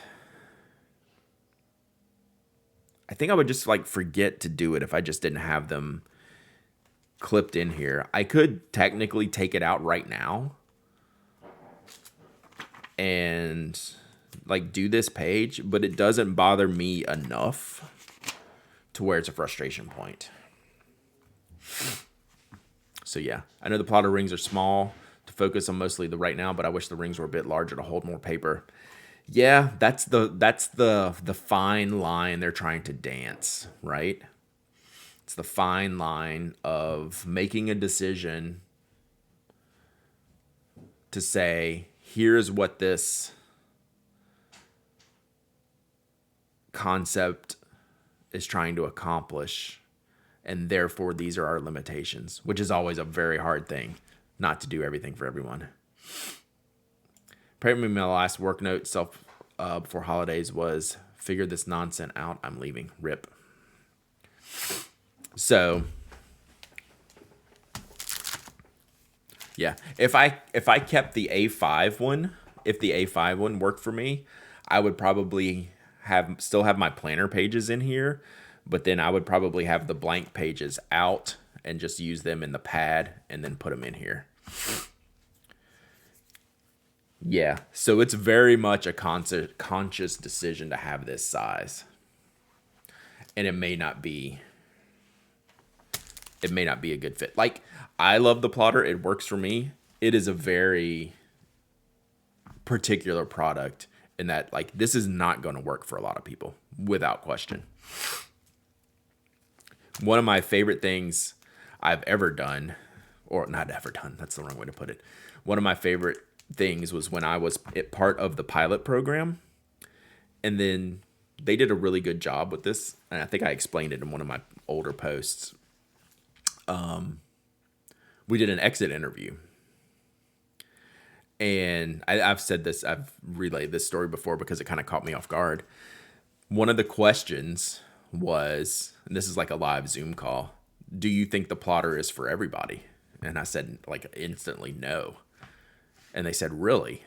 I think I would just like forget to do it if I just didn't have them clipped in here. I could technically take it out right now and like do this page, but it doesn't bother me enough to where it's a frustration point. So yeah, I know the plotter rings are small to focus on mostly the right now, but I wish the rings were a bit larger to hold more paper. Yeah, that's the fine line they're trying to dance, right? It's the fine line of making a decision to say, here's what this concept is trying to accomplish, and therefore these are our limitations, which is always a very hard thing, not to do everything for everyone. Apparently, my last work note before holidays was figure this nonsense out. I'm leaving. Rip. So yeah, if I kept the A5 one, if the A5 one worked for me, I would probably still have my planner pages in here, but then I would probably have the blank pages out and just use them in the pad and then put them in here. Yeah, so it's very much a conscious decision to have this size. And it may not be a good fit. Like, I love the plotter, it works for me. It is a very particular product in that like this is not going to work for a lot of people without question. One of my favorite things I've ever done, or not ever done, that's the wrong way to put it. One of my favorite things was when I was part of the pilot program, and then they did a really good job with this, and I think I explained it in one of my older posts. We did an exit interview, and I've relayed this story before because it kind of caught me off guard. One of the questions was, and this is like a live Zoom call, do you think the plotter is for everybody? And I said, like, instantly no. And they said, really?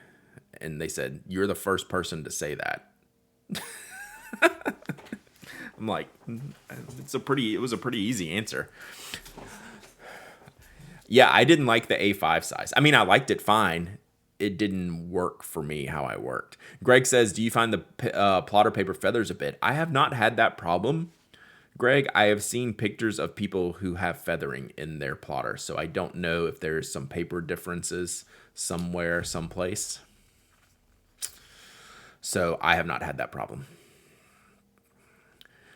And they said, you're the first person to say that. I'm like, it was a pretty easy answer. Yeah, I didn't like the A5 size. I mean, I liked it fine. It didn't work for me how I worked. Greg says, do you find the plotter paper feathers a bit? I have not had that problem, Greg. I have seen pictures of people who have feathering in their plotter, so I don't know if there's some paper differences somewhere, someplace. So I have not had that problem.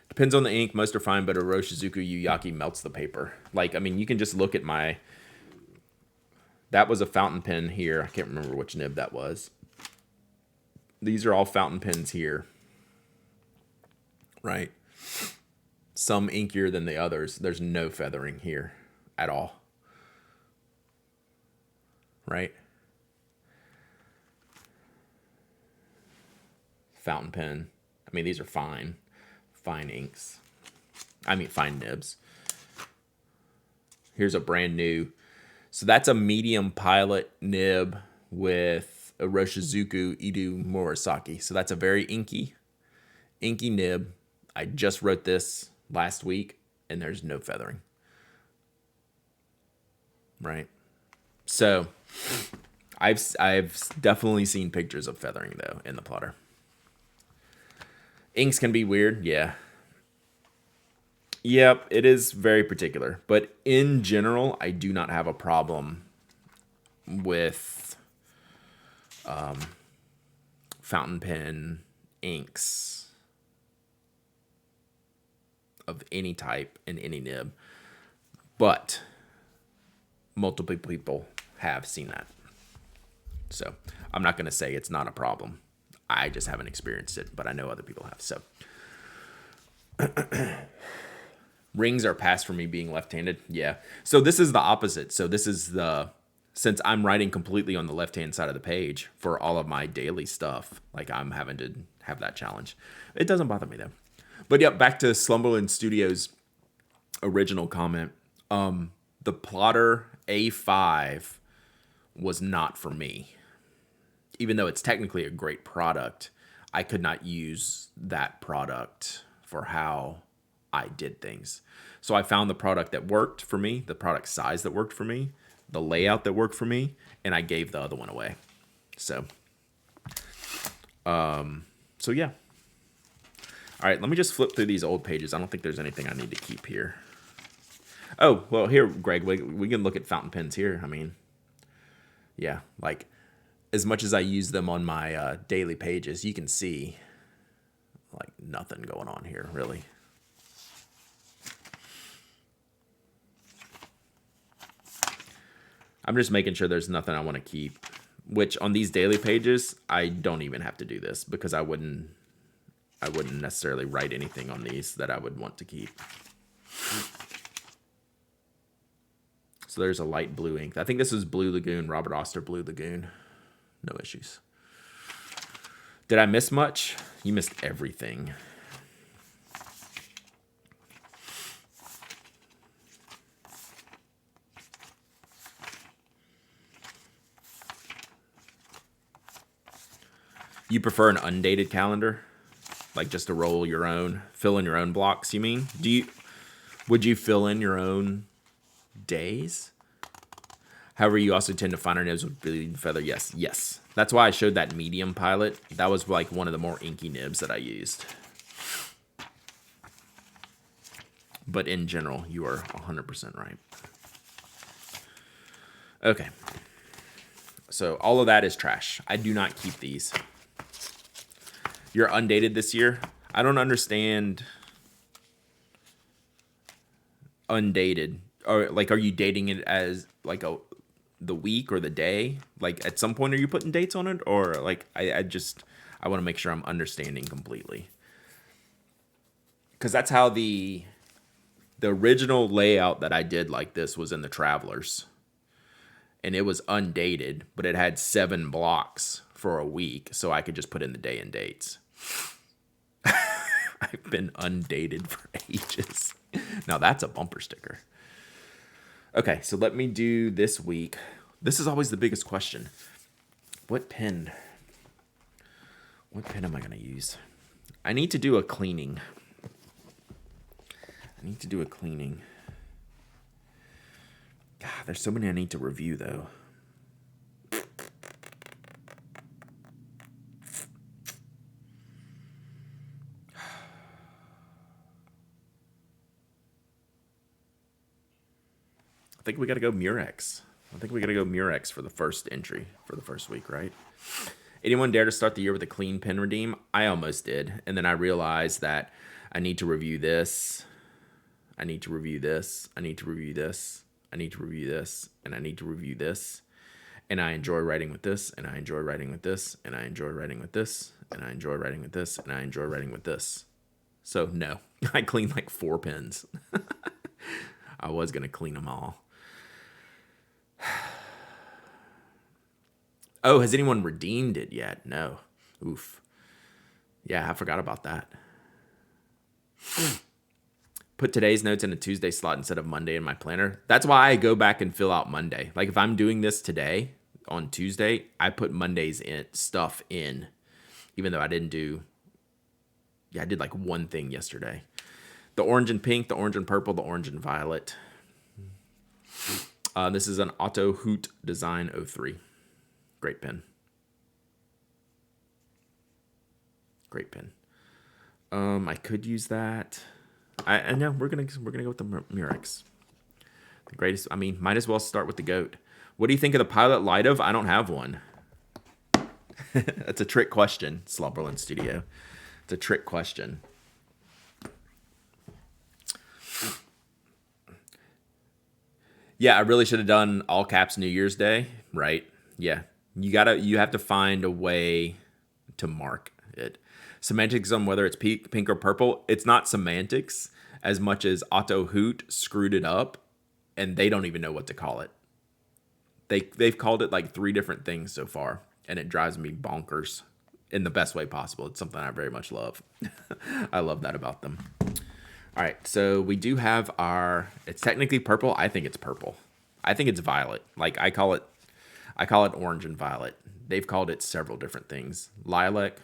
Depends on the ink. Most are fine, but a Roshizuku Yuyaki melts the paper. Like, I mean, you can just look at my... That was a fountain pen here. I can't remember which nib that was. These are all fountain pens here. Right? Some inkier than the others. There's no feathering here at all. Right? Fountain pen. I mean, these are fine. Fine inks. I mean, fine nibs. Here's a brand new. So that's a medium pilot nib with a Roshizuku Idu Murasaki. So that's a very inky nib. I just wrote this last week, and there's no feathering. Right? So I've definitely seen pictures of feathering, though, in the plotter. Inks can be weird, yeah. Yep, it is very particular. But in general, I do not have a problem with fountain pen inks of any type in any nib. But multiple people have seen that. So I'm not going to say it's not a problem. I just haven't experienced it, but I know other people have. So rings are passed for me being left-handed. Yeah. So this is the opposite. So this is since I'm writing completely on the left-hand side of the page for all of my daily stuff, like I'm having to have that challenge. It doesn't bother me though. But yeah, back to Slumberland Studios' original comment. The Plotter A5 was not for me. Even though it's technically a great product, I could not use that product for how I did things. So I found the product that worked for me, the product size that worked for me, the layout that worked for me, and I gave the other one away. So yeah. All right, let me just flip through these old pages. I don't think there's anything I need to keep here. Oh, well, here, Greg, we can look at fountain pens here. I mean, yeah, like as much as I use them on my daily pages, you can see like nothing going on here, really. I'm just making sure there's nothing I want to keep, which on these daily pages, I don't even have to do this because I wouldn't necessarily write anything on these that I would want to keep. So there's a light blue ink. I think this is Blue Lagoon, Robert Oster Blue Lagoon. No issues. Did I miss much? You missed everything. You prefer an undated calendar? Like just to roll your own, fill in your own blocks, you mean? Would you fill in your own days? However, you also tend to find our nibs with bleeding feather. Yes. That's why I showed that medium pilot. That was like one of the more inky nibs that I used. But in general, you are 100% right. Okay. So all of that is trash. I do not keep these. You're undated this year. I don't understand undated. Or like, are you dating it as like the week or the day? Like at some point, are you putting dates on it? Or like, I want to make sure I'm understanding completely. Because that's how the original layout that I did like this was in the Travelers. And it was undated, but it had 7 blocks for a week. So I could just put in the day and dates. I've been undated for ages. Now that's a bumper sticker. Okay, so let me do this week. This is always the biggest question. What pen am I going to use? I need to do a cleaning. God, there's so many I need to review, though. I think we got to go Murex. For the first entry, for the first week, right? Anyone dare to start the year with a clean pen redeem? I almost did. And then I realized that I need to review this. I need to review this. I need to review this. I need to review this. And I need to review this. And I enjoy writing with this. And I enjoy writing with this. And I enjoy writing with this. And I enjoy writing with this. And I enjoy writing with this. So no, I cleaned like 4 pens. I was going to clean them all. Oh, has anyone redeemed it yet? No. Oof. Yeah, I forgot about that. Put today's notes in a Tuesday slot instead of Monday in my planner. That's why I go back and fill out Monday. Like if I'm doing this today on Tuesday, I put Monday's stuff in, even though I didn't do. Yeah, I did like one thing yesterday. The orange and pink, the orange and purple, the orange and violet. This is an Otto Hoot Design 03. Great pen. Great pen. I could use that. I know we're gonna go with the Murex. The greatest. I mean, might as well start with the goat. What do you think of the Pilot Light-O? I don't have one. That's a trick question, Slumberland Studio. It's a trick question. Yeah, I really should have done all caps New Year's Day, right? Yeah. You have to find a way to mark it. Semantics on whether it's pink or purple. It's not semantics as much as Otto Hoot screwed it up and they don't even know what to call it. They've called it like 3 different things so far, and it drives me bonkers in the best way possible. It's something I very much love. I love that about them. All right, so we do have it's technically purple. I think it's purple. I think it's violet. Like I call it orange and violet. They've called it several different things. Lilac,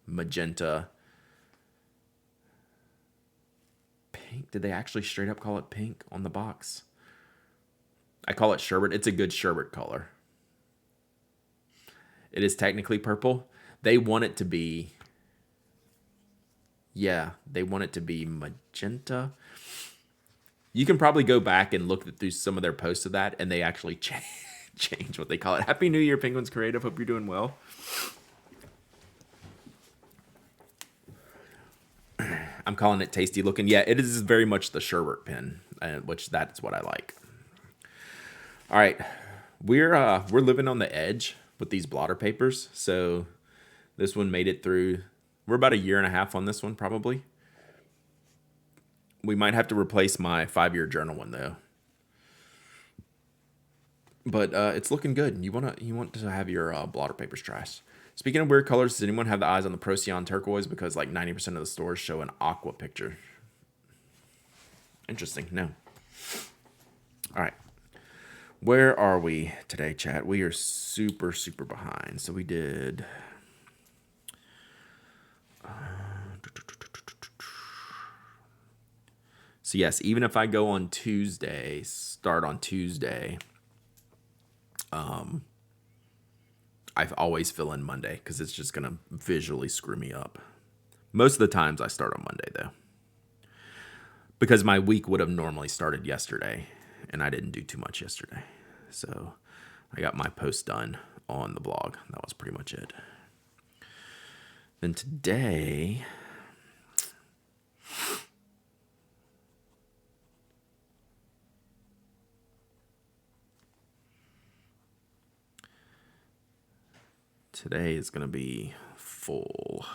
magenta, pink. Did they actually straight up call it pink on the box? I call it sherbet. It's a good sherbet color. It is technically purple. They want it to be, they want it to be magenta. You can probably go back and look through some of their posts of that, and they actually change what they call it. Happy New Year, Penguins Creative. Hope you're doing well. I'm calling it tasty looking. Yeah, it is very much the sherbet pen, which that's what I like. All right, we're living on the edge with these blotter papers. So this one made it through. We're about 1.5 years on this one, probably. We might have to replace my 5-year journal one though. But it's looking good. You want to have your blotter papers trashed. Speaking of weird colors, does anyone have the eyes on the Procyon turquoise? Because like 90% of the stores show an aqua picture. Interesting. No. All right. Where are we today, chat? We are super, super behind. So we did. So yes, even if I go on Tuesday, start on Tuesday, I always fill in Monday because it's just going to visually screw me up. Most of the times I start on Monday though, because my week would have normally started yesterday and I didn't do too much yesterday. So I got my post done on the blog. That was pretty much it. Then today, is going to be full.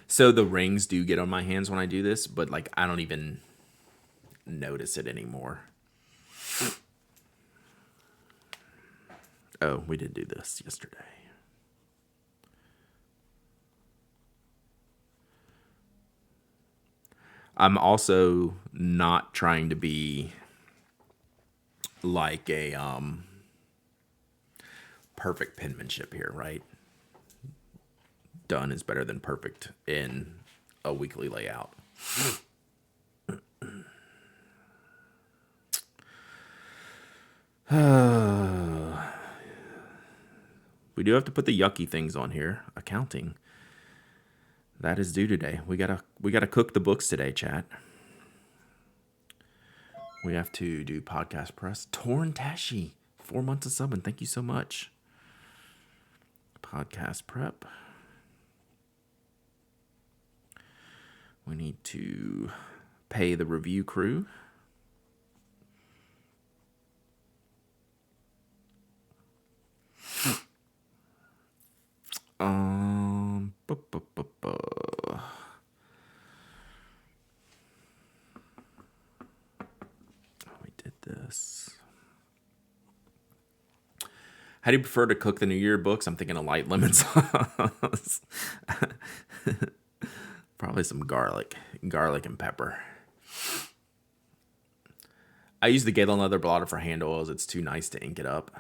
So the rings do get on my hands when I do this, but like I don't even notice it anymore. Oh, we did do this yesterday. I'm also not trying to be like a perfect penmanship here, right? Done is better than perfect in a weekly layout. We do have to put the yucky things on here. Accounting. That is due today. We gotta cook the books today, chat. We have to do podcast press. Torn Tashi, 4 months of subbing. Thank you so much. Podcast prep. We need to pay the review crew. Bu- bu- bu- bu. We did this. How do you prefer to cook the New Year books? I'm thinking a light lemon sauce. Probably some garlic and pepper. I use the Galen leather blotter for hand oils. It's too nice to ink it up.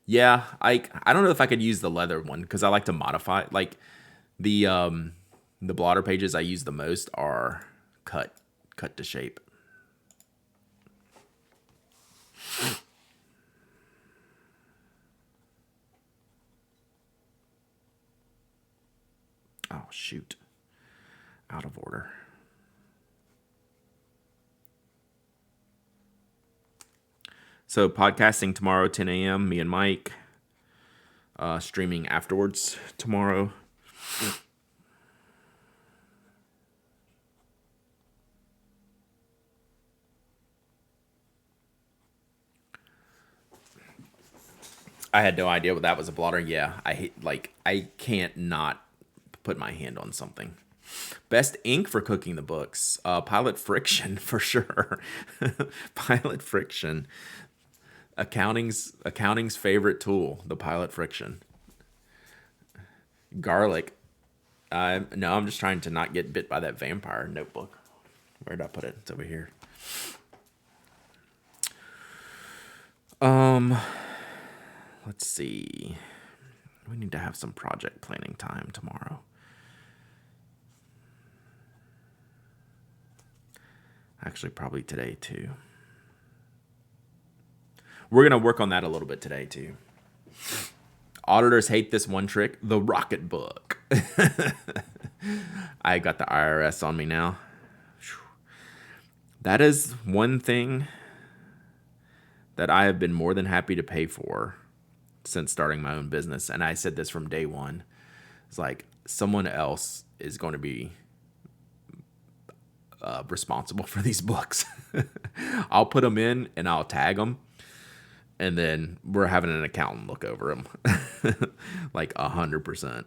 Yeah, I don't know if I could use the leather one because I like to modify. Like the blotter pages I use the most are cut to shape. Oh shoot, out of order. So podcasting tomorrow, 10 a.m. Me and Mike. Streaming afterwards tomorrow. I had no idea what that was, a blotter. Yeah, I can't not put my hand on something. Best ink for cooking the books. Pilot Friction for sure. Pilot Friction. Accounting's favorite tool, the Pilot Friction. Garlic. No, I'm just trying to not get bit by that vampire notebook. Where did I put it? It's over here. Let's see. We need to have some project planning time tomorrow. Actually, probably today too. We're going to work on that a little bit today too. Auditors hate this one trick, the Rocket Book. I got the IRS on me now. That is one thing that I have been more than happy to pay for since starting my own business. And I said this from day one. It's like someone else is going to be responsible for these books. I'll put them in and I'll tag them. And then we're having an accountant look over them. Like 100%.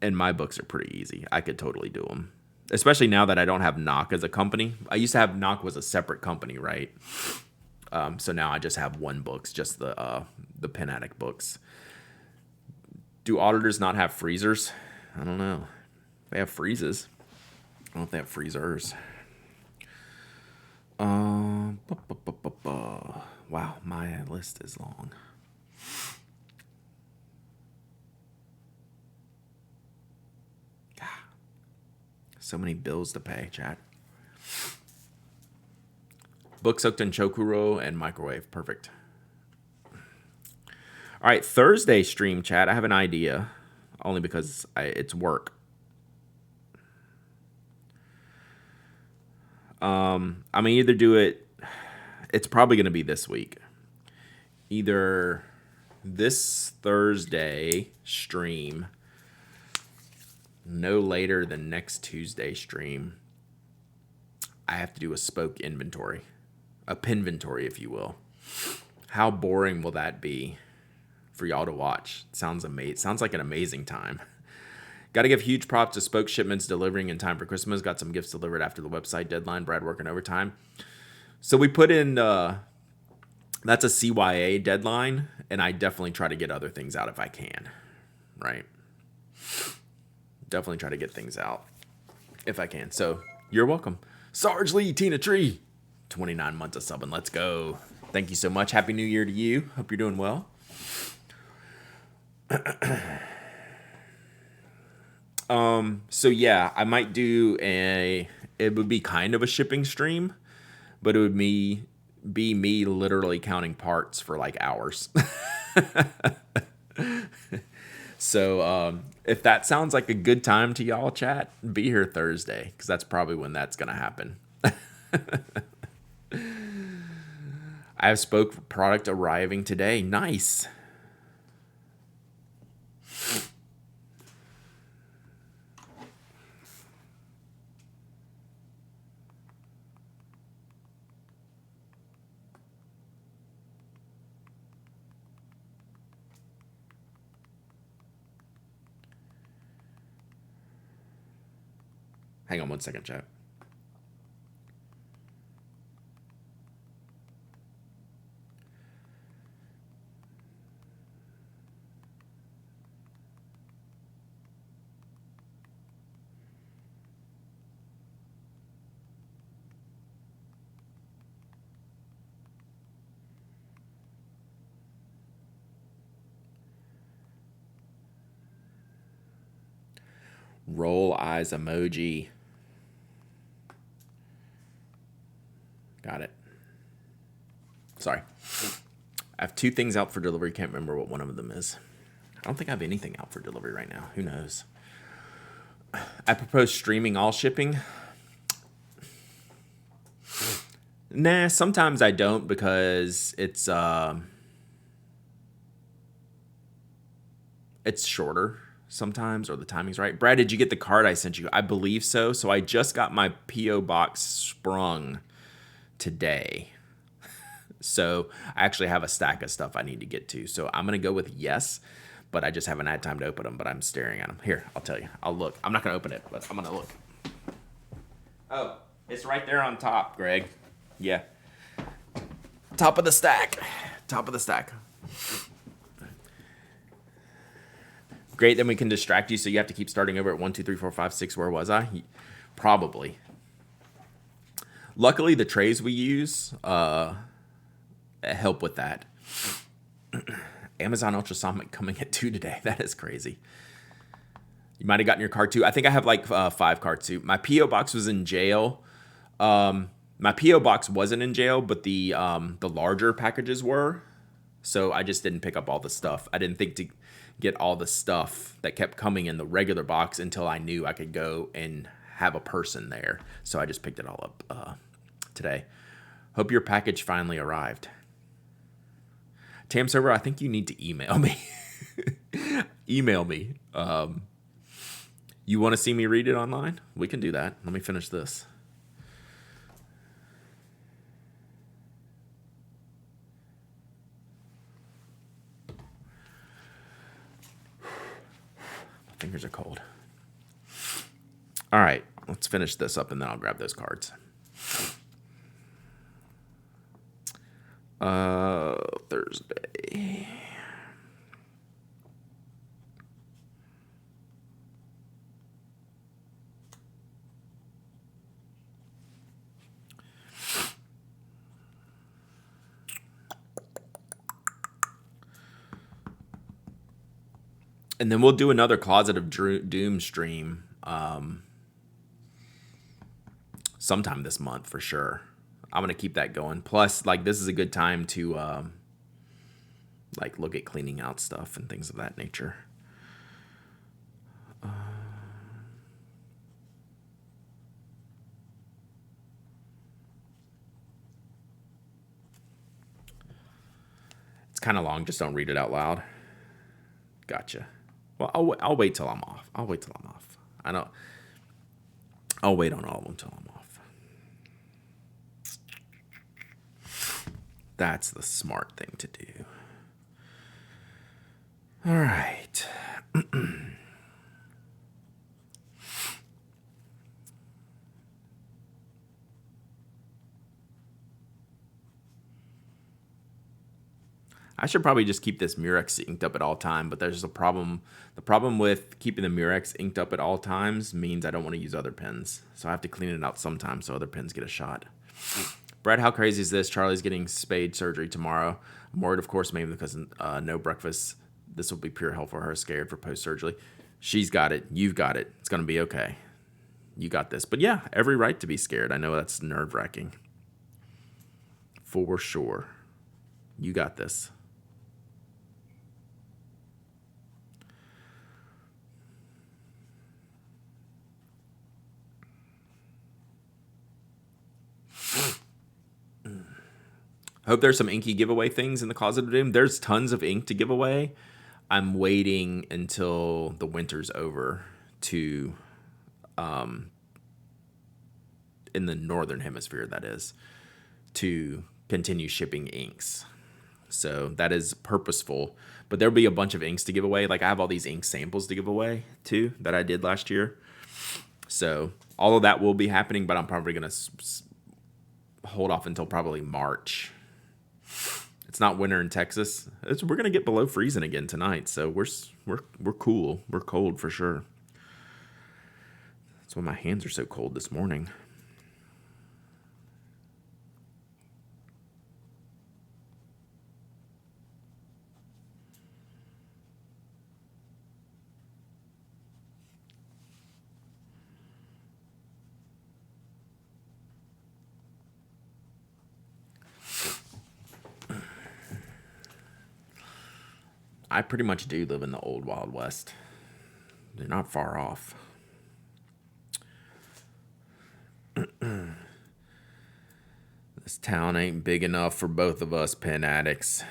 And my books are pretty easy. I could totally do them. Especially now that I don't have Knock as a company. I used to have Knock was a separate company, right? So now I just have one books, just the Pen Addict books. Do auditors not have freezers? I don't know. They have freezes. I don't know if they have freezers. Wow, my list is long. So many bills to pay, chat. Book soaked in Chokuro and microwave. Perfect. All right, Thursday stream, chat. I have an idea, only because it's work. I'm gonna either do it. It's probably gonna be this week. Either this Thursday stream, no later than next Tuesday stream. I have to do a spoke inventory, a pinventory, if you will. How boring will that be for y'all to watch? Sounds amazing. Sounds like an amazing time. Got to give huge props to Spoke shipments delivering in time for Christmas. Got some gifts delivered after the website deadline. Brad working overtime. So we put in, that's a CYA deadline, and I definitely try to get other things out if I can, right? Definitely try to get things out if I can. So you're welcome. Sarge Lee, Tina Tree, 29 months of subbing. Let's go. Thank you so much. Happy New Year to you. Hope you're doing well. So yeah, I might do it would be kind of a shipping stream, but it would be me literally counting parts for like hours. So If that sounds like a good time to y'all, chat, be here Thursday, because that's probably when that's going to happen. I have spoke product arriving today. Nice. Hang on one second, chat. Roll eyes emoji. Got it. Sorry. I have 2 things out for delivery. Can't remember what one of them is. I don't think I have anything out for delivery right now. Who knows? I propose streaming all shipping. Nah, sometimes I don't because it's shorter sometimes, or the timing's right. Brad, did you get the card I sent you? I believe so. So I just got my P.O. box sprung today. So I actually have a stack of stuff I need to get to. So I'm going to go with yes, but I just haven't had time to open them, but I'm staring at them. Here, I'll tell you. I'll look. I'm not going to open it, but I'm going to look. Oh, it's right there on top, Greg. Yeah. Top of the stack. Top of the stack. Great, then we can distract you so you have to keep starting over at 1, 2, 3, 4, 5, 6. Where was I? Probably. Luckily, the trays we use help with that. Amazon Ultrasonic coming at 2 today. That is crazy. You might have gotten your card too. I think I have like 5 cards too. My P.O. box was in jail. My P.O. box wasn't in jail, but the larger packages were. So I just didn't pick up all the stuff. I didn't think to get all the stuff that kept coming in the regular box until I knew I could go and have a person there. So I just picked it all up today. Hope your package finally arrived. Tam Server, I think you need to email me. Email me. You want to see me read it online? We can do that. Let me finish this. My fingers are cold. All right, let's finish this up and then I'll grab those cards. Thursday. And then we'll do another Closet of Doom stream sometime this month for sure. I'm going to keep that going. Plus, like, this is a good time to like look at cleaning out stuff and things of that nature. It's kind of long. Just don't read it out loud. Gotcha. Well, I'll wait till I'm off. I'll wait till I'm off. I know. I'll wait on all of them till I'm off. That's the smart thing to do. All right. I should probably just keep this Murex inked up at all time, but there's a problem. The problem with keeping the Murex inked up at all times means I don't want to use other pens. So I have to clean it out sometimes so other pens get a shot. Brad, how crazy is this? Charlie's getting spade surgery tomorrow. I'm worried, of course, maybe because no breakfast. This will be pure hell for her, scared for post-surgery. She's got it. You've got it. It's going to be okay. You got this. But yeah, every right to be scared. I know that's nerve-wracking. For sure. You got this. Hope there's some inky giveaway things in the Closet of Doom. There's tons of ink to give away. I'm waiting until the winter's over to, in the northern hemisphere, that is, to continue shipping inks. So that is purposeful. But there'll be a bunch of inks to give away. Like I have all these ink samples to give away too that I did last year. So all of that will be happening, but I'm probably going to hold off until probably March. It's not winter in Texas. We're going to get below freezing again tonight. So we're cool. We're cold for sure. That's why my hands are so cold this morning. I pretty much do live in the old Wild West. They're not far off. This town ain't big enough for both of us pen addicts.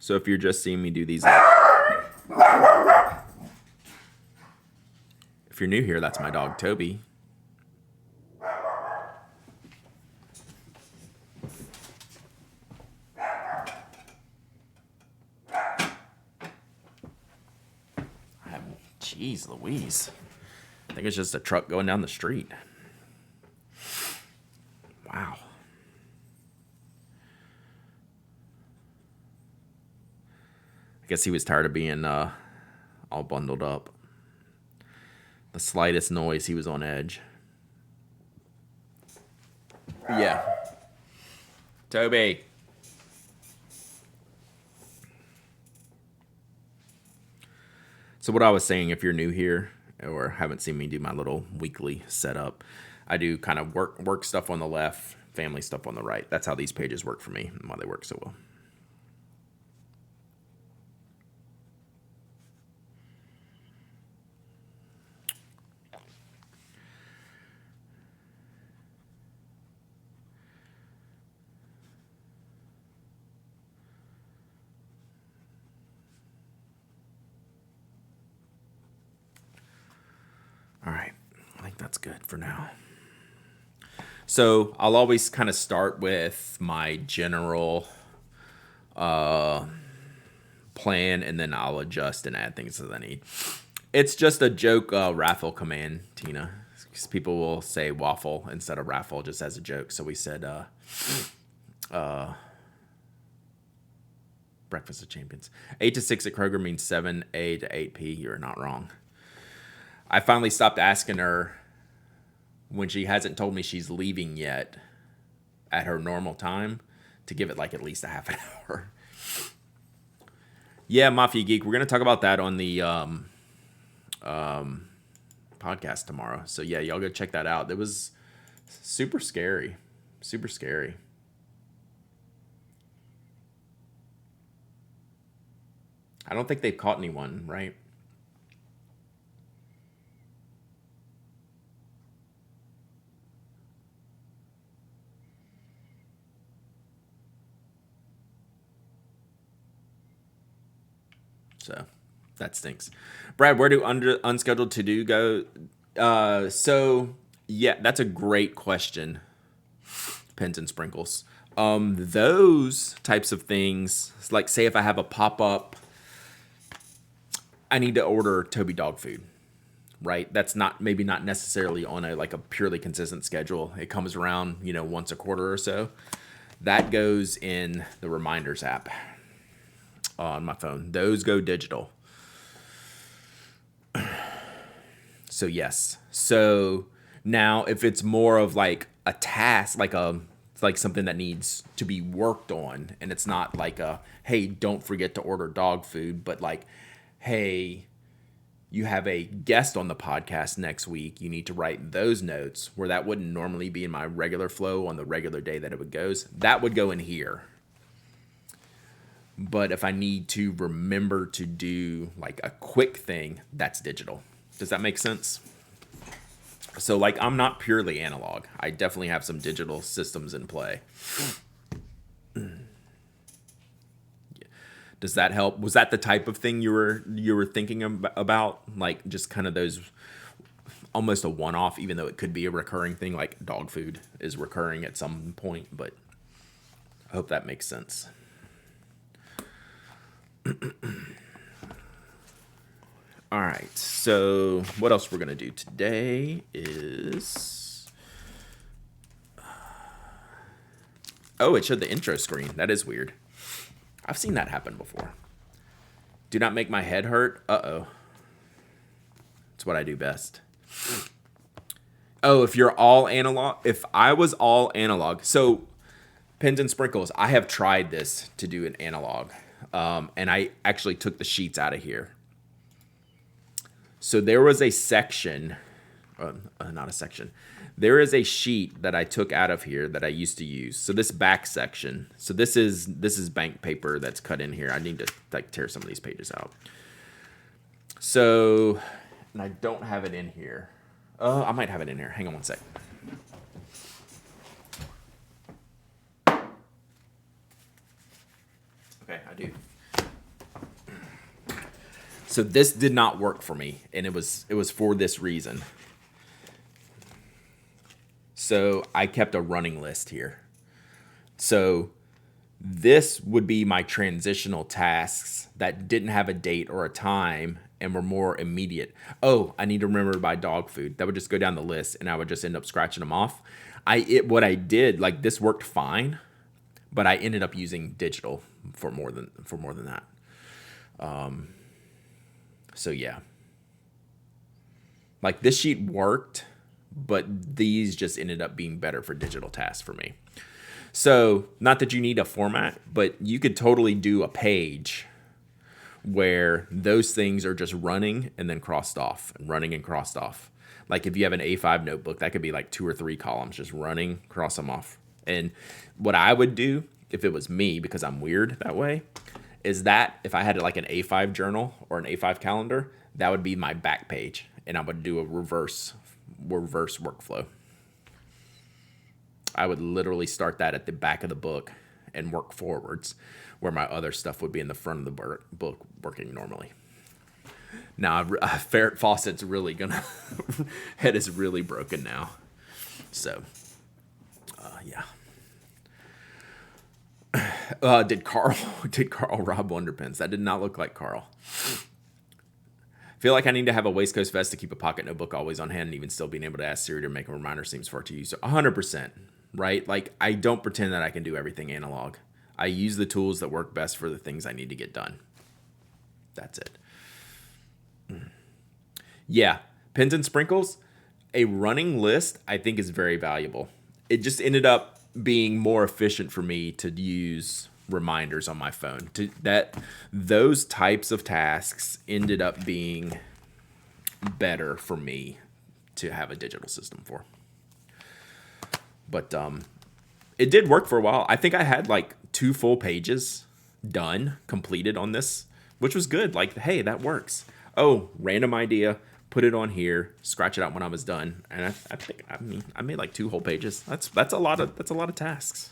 So if you're just seeing me do these, if you're new here, that's my dog Toby. Jeez Louise. I think it's just a truck going down the street. Wow. I guess he was tired of being all bundled up. The slightest noise, he was on edge. Yeah. Toby. So what I was saying, if you're new here or haven't seen me do my little weekly setup, I do kind of work stuff on the left, family stuff on the right. That's how these pages work for me and why they work so well. All right, I think that's good for now. So I'll always kind of start with my general plan, and then I'll adjust and add things as I need. It's just a joke raffle command, Tina. Because people will say waffle instead of raffle just as a joke. So we said Breakfast of Champions. 8 to 6 at Kroger means 7A to 8P. You're not wrong. I finally stopped asking her when she hasn't told me she's leaving yet at her normal time to give it like at least a half an hour. Yeah, Mafia Geek. We're going to talk about that on the podcast tomorrow. So yeah, y'all go check that out. It was super scary. Super scary. I don't think they've caught anyone, right? So that stinks. Brad, where do unscheduled to-do go? So yeah, that's a great question. Pens and sprinkles. Those types of things, like say if I have a pop-up, I need to order Toby dog food, right? That's maybe not necessarily on a purely consistent schedule. It comes around, once a quarter or so. That goes in the reminders app on my phone. Those go digital. So yes. So now if it's more of like a task, like It's like something that needs to be worked on, and it's not like a, hey, don't forget to order dog food, but like, hey, you have a guest on the podcast next week, you need to write those notes where that wouldn't normally be in my regular flow on the regular day that it would goes. That would go in here. But if I need to remember to do like a quick thing, that's digital. Does that make sense? So like I'm not purely analog. I definitely have some digital systems in play. Does that help? Was that the type of thing you were thinking about? Like just kind of those almost a one-off, even though it could be a recurring thing, like dog food is recurring at some point, but I hope that makes sense. All right, so what else we're going to do today is... Oh, it showed the intro screen. That is weird. I've seen that happen before. Do not make my head hurt. Uh-oh. It's what I do best. Oh, if you're all analog... If I was all analog... So, Pins and Sprinkles, I have tried this to do an analog. And I actually took the sheets out of here. So there was a section, not a section. There is a sheet that I took out of here that I used to use. So this back section. So this is bank paper that's cut in here. I need to like tear some of these pages out. So, and I don't have it in here. I might have it in here. Hang on one sec. Okay, I do. So this did not work for me, and it was for this reason. So I kept a running list here. So this would be my transitional tasks that didn't have a date or a time and were more immediate. Oh, I need to remember to buy dog food. That would just go down the list, and I would just end up scratching them off. What I did, like this worked fine, but I ended up using digital for more than that. So yeah, like this sheet worked, but these just ended up being better for digital tasks for me. So not that you need a format, but you could totally do a page where those things are just running and then crossed off and running and crossed off. Like if you have an A5 notebook, that could be like 2 or 3 columns, just running, cross them off. And what I would do if it was me, because I'm weird that way, is that if I had like an A5 journal or an A5 calendar, that would be my back page, and I would do a reverse workflow. I would literally start that at the back of the book and work forwards, where my other stuff would be in the front of the book working normally. Now, Ferret Fawcett's really gonna head is really broken now. So, yeah. Did Carl rob Wonderpins? That did not look like Carl. Feel like I need to have a waistcoat vest to keep a pocket notebook always on hand, and even still being able to ask Siri to make a reminder seems far too easy. 100%, right? Like I don't pretend that I can do everything analog. I use the tools that work best for the things I need to get done. That's it. Yeah, Pins and Sprinkles, a running list I think is very valuable. It just ended up being more efficient for me to use reminders on my phone. Those types of tasks ended up being better for me to have a digital system for. But it did work for a while. I think I had like 2 full pages completed on this, which was good. Like, hey, that works. Oh, random idea. Put it on here, scratch it out when I was done, and I think I made like 2 whole pages. That's a lot of tasks.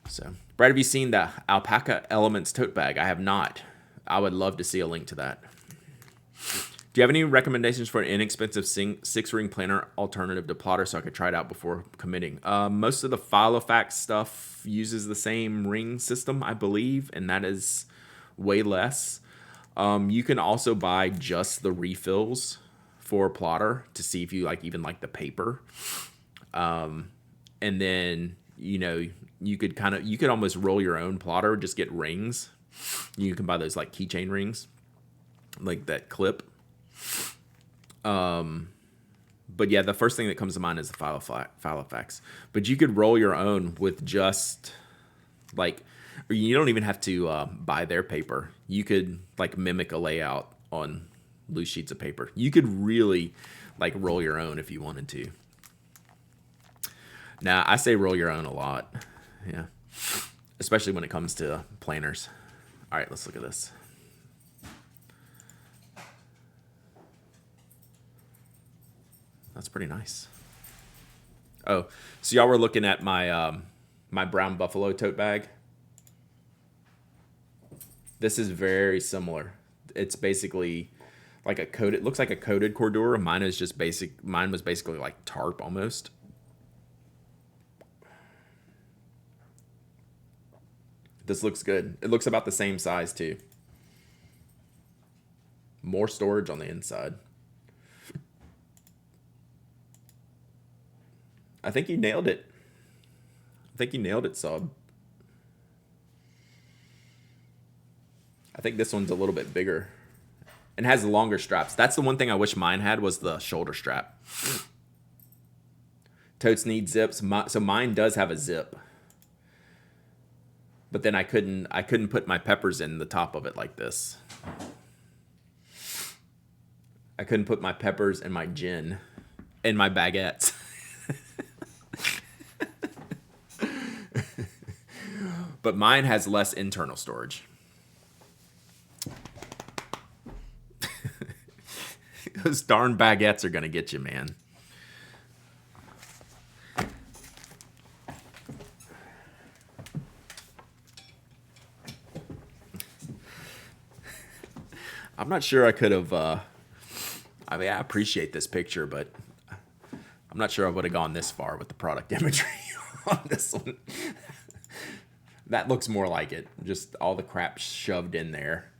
So, Brad, have you seen the Alpaca Elements tote bag? I have not. I would love to see a link to that. Do you have any recommendations for an inexpensive 6-ring planner alternative to Plotter so I could try it out before committing? Most of the Filofax stuff uses the same ring system, I believe, and that is way less. You can also buy just the refills for Plotter to see if you even like the paper. And then, you could almost roll your own Plotter, just get rings. You can buy those like keychain rings, like that clip. But yeah, the first thing that comes to mind is the Filofax. But you could roll your own with just like, or you don't even have to buy their paper. You could like mimic a layout on loose sheets of paper. You could really like roll your own if you wanted to. Now, I say roll your own a lot. Yeah. Especially when it comes to planners. All right, let's look at this. That's pretty nice. Oh, so y'all were looking at my my brown buffalo tote bag. This is very similar. It's basically like a coated. It looks like a coated Cordura. Mine is just basic. Mine was basically like tarp almost. This looks good. It looks about the same size too. More storage on the inside. I think you nailed it. I think you nailed it, Sub. I think this one's a little bit bigger and has longer straps. That's the one thing I wish mine had was the shoulder strap. Totes need zips, so mine does have a zip. But then I couldn't put my peppers in the top of it like this. I couldn't put my peppers and my gin in my baguettes. But mine has less internal storage. Those darn baguettes are going to get you, man. I'm not sure I could have, I mean, I appreciate this picture, but I'm not sure I would have gone this far with the product imagery on this one. That looks more like it. Just all the crap shoved in there.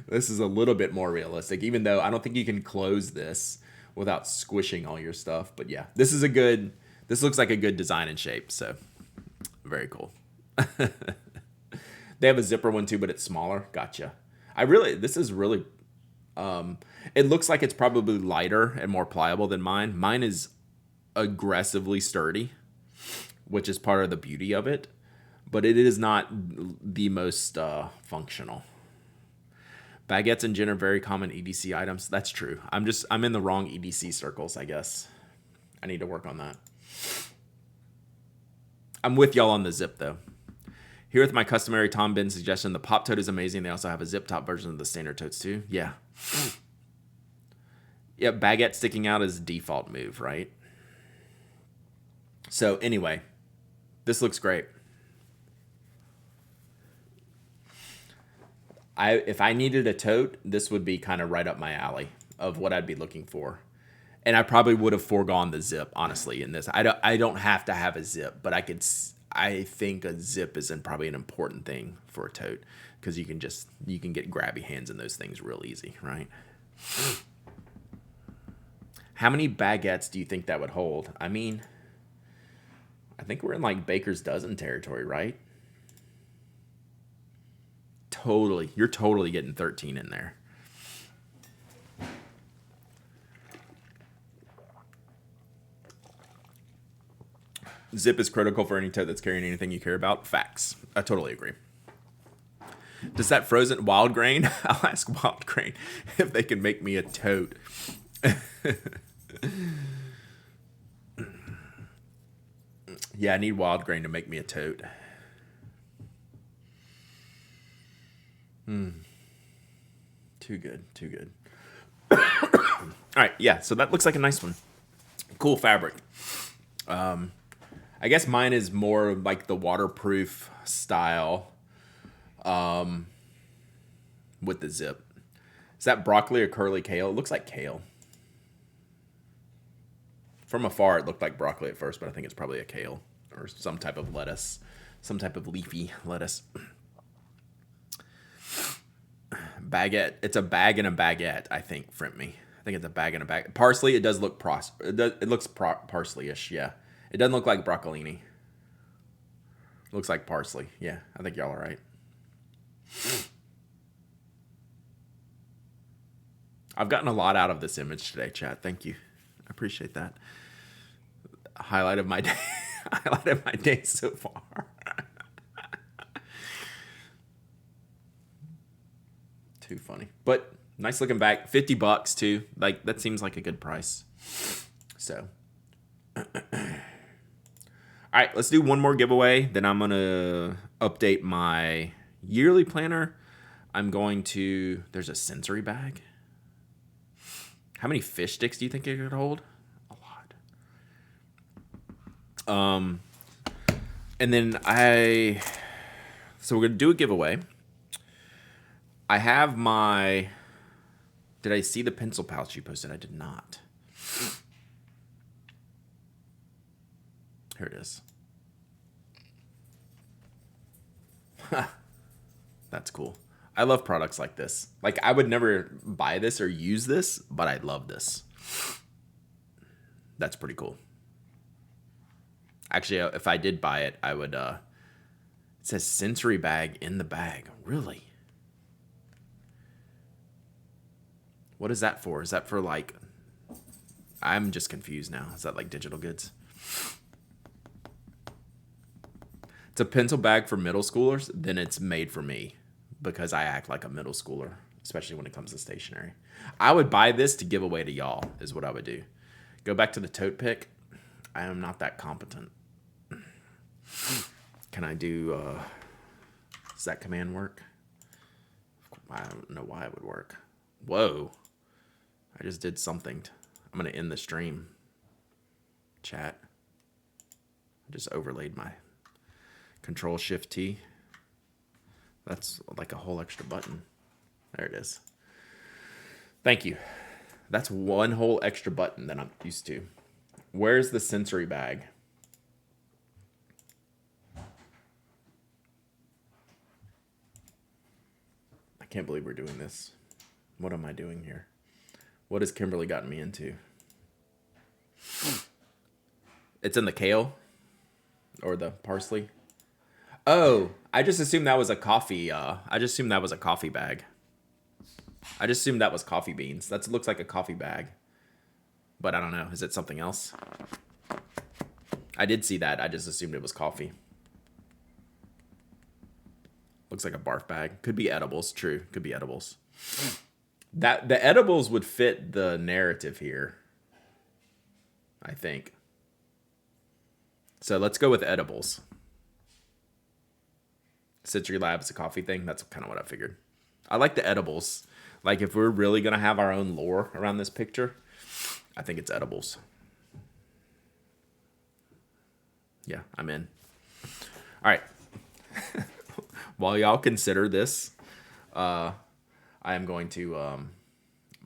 This is a little bit more realistic, even though I don't think you can close this without squishing all your stuff. But yeah, this looks like a good design and shape. So very cool. They have a zipper one too, but it's smaller. Gotcha. This is really, it looks like it's probably lighter and more pliable than mine. Mine is aggressively sturdy, which is part of the beauty of it, but it is not the most functional. Baguettes and gin are very common EDC items. That's true. I'm in the wrong EDC circles, I guess. I need to work on that. I'm with y'all on the zip though. Here with my customary Tom Bin suggestion, the Pop Tote is amazing. They also have a zip top version of the standard totes too. Yeah. Yeah, baguette sticking out is default move, right? So anyway, this looks great. If I needed a tote, this would be kind of right up my alley of what I'd be looking for. And I probably would have foregone the zip, honestly, in this. I don't have to have a zip, but I think a zip is probably an important thing for a tote because you can get grabby hands in those things real easy, right? How many baguettes do you think that would hold? I mean, I think we're in like baker's dozen territory, right? Totally. You're totally getting 13 in there. Zip is critical for any tote that's carrying anything you care about. Facts. I totally agree. Does that frozen wild grain? I'll ask Wild Grain if they can make me a tote. Yeah, I need Wild Grain to make me a tote. Too good. Too good. All right. Yeah. So that looks like a nice one. Cool fabric. I guess mine is more like the waterproof style with the zip. Is that broccoli or curly kale? It looks like kale. From afar, it looked like broccoli at first, but I think it's probably a kale or some type of lettuce, some type of leafy lettuce. Baguette. It's a bag and a baguette, I think, Front me. I think it's a bag and a bag. Parsley, it does look it looks parsley-ish, yeah. It doesn't look like broccolini. It looks like parsley. Yeah, I think y'all are right. I've gotten a lot out of this image today, chat. Thank you. I appreciate that. Highlight of my day. Highlight of my day so far. Too funny. But nice looking bag. $50 too. Like, that seems like a good price. So. All right, let's do one more giveaway. Then I'm going to update my yearly planner. I'm going to... There's a sensory bag. How many fish sticks do you think it could hold? A lot. And then so we're going to do a giveaway. I have my... Did I see the pencil pouch you posted? I did not. Here it is. That's cool. I love products like this. Like, I would never buy this or use this, but I love this. That's pretty cool. Actually, if I did buy it, I would... It says sensory bag in the bag. Really? What is that for? Is that for, like... I'm just confused now. Is that, like, digital goods? It's a pencil bag for middle schoolers. Then it's made for me because I act like a middle schooler, especially when it comes to stationery. I would buy this to give away to y'all is what I would do. Go back to the tote pick. I am not that competent. Can I do... does that command work? I don't know why it would work. Whoa. I just did something. I'm going to end the stream. Chat. I just overlaid my Control-Shift-T. That's like a whole extra button. There it is. Thank you. That's one whole extra button that I'm used to. Where's the sensory bag? I can't believe we're doing this. What am I doing here? What has Kimberly gotten me into? It's in the kale or the parsley. Oh, I just assumed that was a coffee. I just assumed that was a coffee bag. I just assumed that was coffee beans. That looks like a coffee bag. But I don't know. Is it something else? I did see that. I just assumed it was coffee. Looks like a barf bag. Could be edibles. True. Could be edibles. That the edibles would fit the narrative here, I think. So let's go with edibles. Sensory Lab is a coffee thing. That's kind of what I figured. I like the edibles. Like, if we're really going to have our own lore around this picture, I think it's edibles. Yeah, I'm in. All right. While y'all consider this, I am going to I'm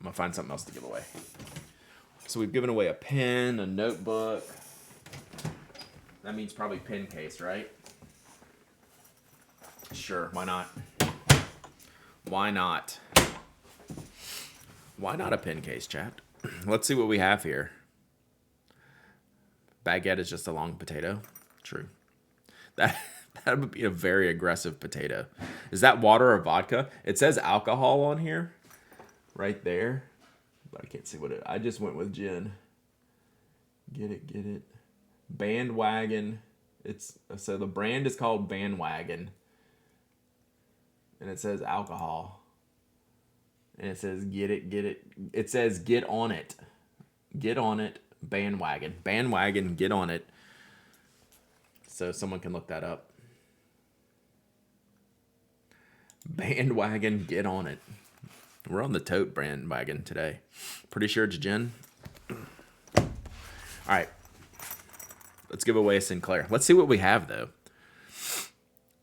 gonna find something else to give away. So we've given away a pen, a notebook. That means probably pen case, right? Sure, why not? Why not? Why not a pen case, chat? Let's see what we have here. Baguette is just a long potato. True. That would be a very aggressive potato. Is that water or vodka? It says alcohol on here. Right there. But I can't see what it... I just went with gin. Get it, get it. Bandwagon. So the brand is called Bandwagon. And it says alcohol. And it says get it, get it. It says get on it. Get on it. Bandwagon. Bandwagon, get on it. So someone can look that up. Bandwagon, get on it. We're on the tote bandwagon today. Pretty sure it's gin. All right. Let's give away a Sinclair. Let's see what we have, though.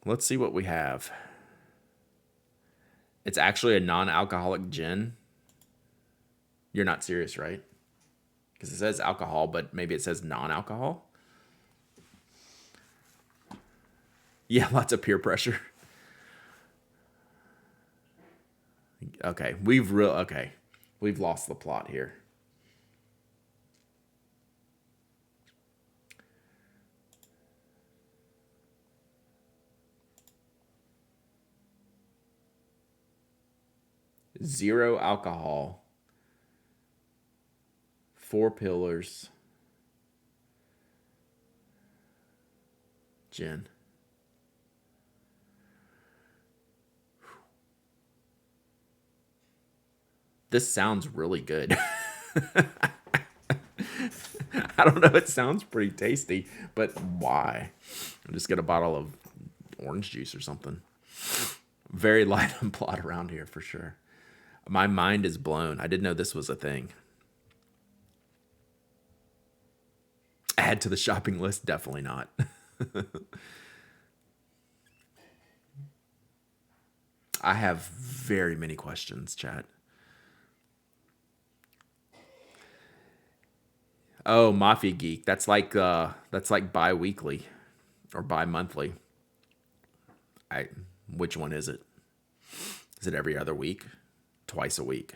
Let's see what we have. It's actually a non-alcoholic gin. You're not serious, right? Because it says alcohol, but maybe it says non-alcohol. Yeah, lots of peer pressure. Okay, we've lost the plot here. Zero alcohol. 4 pillars. Jen. This sounds really good. I don't know. It sounds pretty tasty, but why? I'll just get a bottle of orange juice or something. Very light on plot around here for sure. My mind is blown. I didn't know this was a thing. Add to the shopping list? Definitely not. I have very many questions, chat. Oh, Mafia Geek. That's like bi-weekly or bi-monthly. Which one is it? Is it every other week? Twice a week.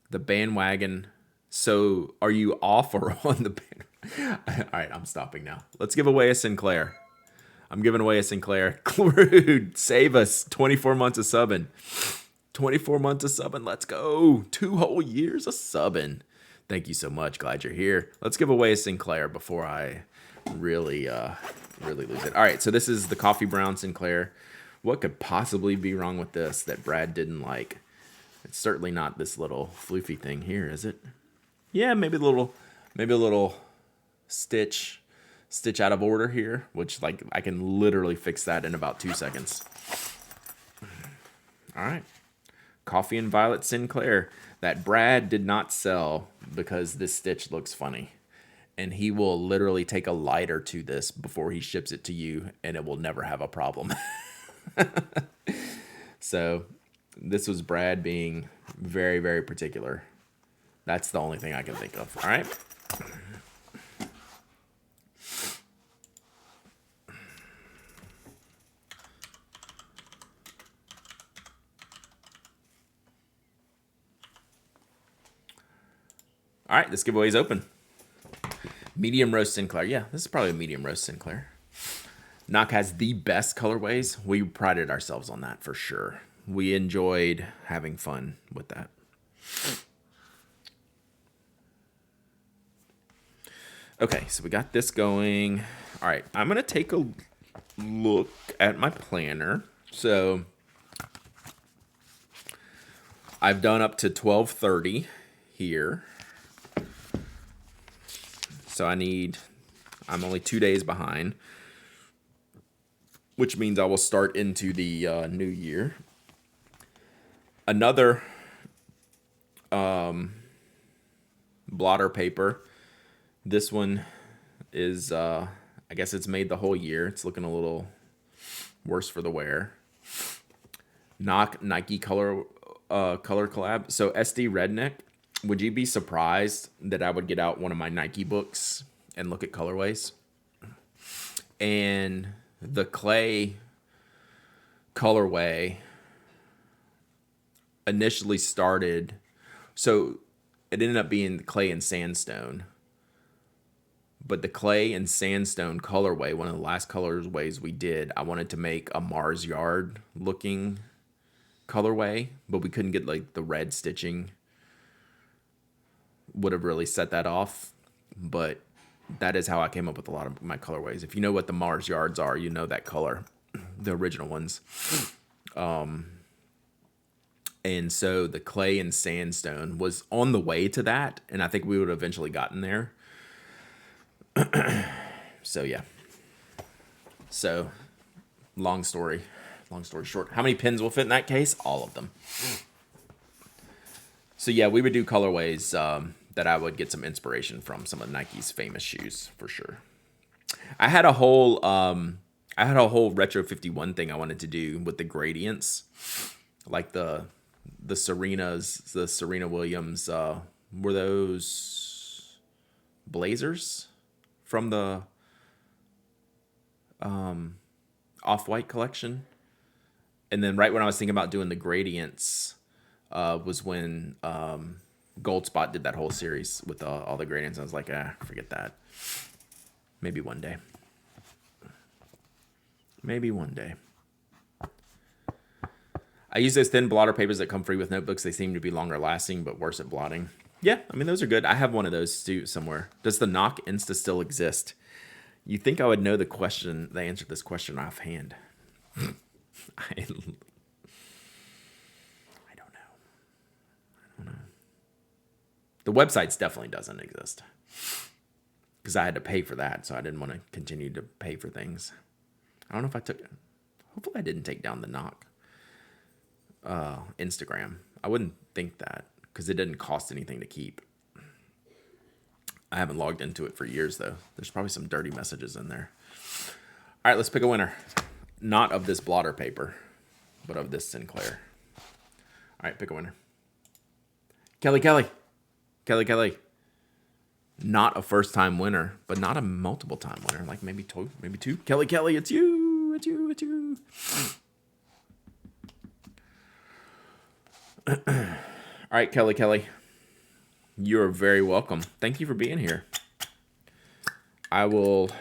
The bandwagon. So are you off or on the band? All right, I'm stopping now. Let's give away a Sinclair. I'm giving away a Sinclair. Crude, save us. 24 months of subbing. 24 months of subbing. Let's go. 2 whole years of subbing. Thank you so much. Glad you're here. Let's give away a Sinclair before I really lose it. All right, so this is the coffee brown Sinclair. What could possibly be wrong with this that Brad didn't like? It's certainly not this little floofy thing here, is it? Yeah, maybe a little stitch out of order here, which like I can literally fix that in about 2 seconds. All right. Coffee and Violet Sinclair that Brad did not sell because this stitch looks funny. And he will literally take a lighter to this before he ships it to you, and it will never have a problem. So this was Brad being very, very particular. That's the only thing I can think of. All right. All right, this giveaway is open. Medium roast Sinclair. Yeah, this is probably a medium roast Sinclair. Nock has the best colorways. We prided ourselves on that for sure. We enjoyed having fun with that. Okay, so we got this going. All right, I'm going to take a look at my planner. So I've done up to 12:30 here. So I'm only 2 days behind, which means I will start into the new year. Another blotter paper. This one is, I guess it's made the whole year. It's looking a little worse for the wear. Nock Nike color collab. So SD Redneck. Would you be surprised that I would get out one of my Nike books and look at colorways? And the clay colorway initially started, so it ended up being clay and sandstone. But the clay and sandstone colorway, one of the last colorways we did, I wanted to make a Mars Yard looking colorway, but we couldn't get like the red stitching. Would have really set that off, but that is how I came up with a lot of my colorways. If you know what the Mars Yards are, you know that color, the original ones. And so the clay and sandstone was on the way to that, and I think we would have eventually gotten there. So yeah. So long story short, how many pins will fit in that case? All of them. So yeah, we would do colorways that I would get some inspiration from some of Nike's famous shoes for sure. I had a whole Retro 51 thing I wanted to do with the gradients, like the Serenas, the Serena Williams. Were those Blazers from the Off-White collection? And then right when I was thinking about doing the gradients, was when Goldspot did that whole series with all the gradients. I was like, forget that. Maybe one day. Maybe one day. I use those thin blotter papers that come free with notebooks. They seem to be longer lasting, but worse at blotting. Yeah, I mean, those are good. I have one of those too somewhere. Does the knock Insta still exist? You think I would know the answer to this question offhand? I, I don't know. The websites definitely doesn't exist because I had to pay for that, so I didn't want to continue to pay for things. I don't know if I took. Hopefully, I didn't take down the knock Instagram. I wouldn't think that because it didn't cost anything to keep. I haven't logged into it for years though. There's probably some dirty messages in there. All right, let's pick a winner. Not of this blotter paper, but of this Sinclair. All right, pick a winner. Kelly. Not a first time winner, but not a multiple time winner. Like maybe two. Kelly, it's you. All right, Kelly. You're very welcome. Thank you for being here. I will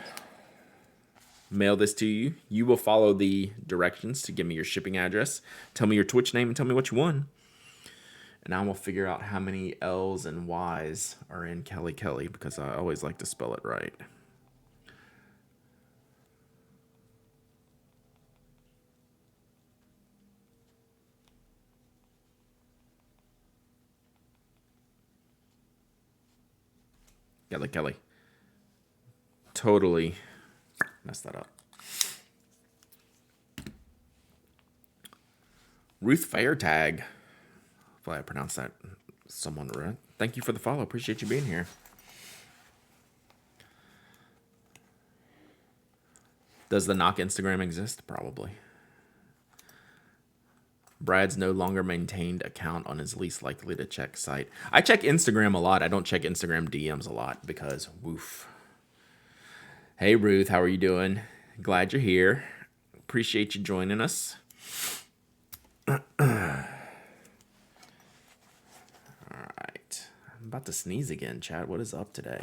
mail this to you. You will follow the directions to give me your shipping address. Tell me your Twitch name and tell me what you won. And I will figure out how many L's and Y's are in Kelly because I always like to spell it right. Kelly. Totally messed that up. Ruth Fairtag. Hopefully I pronounced that somewhat right. Thank you for the follow. Appreciate you being here. Does the knock Instagram exist? Probably. Brad's no longer maintained account on his least likely to check site. I check Instagram a lot. I don't check Instagram DMs a lot because woof. Hey Ruth, how are you doing? Glad you're here. Appreciate you joining us. All right. I'm about to sneeze again, Chad. What is up today?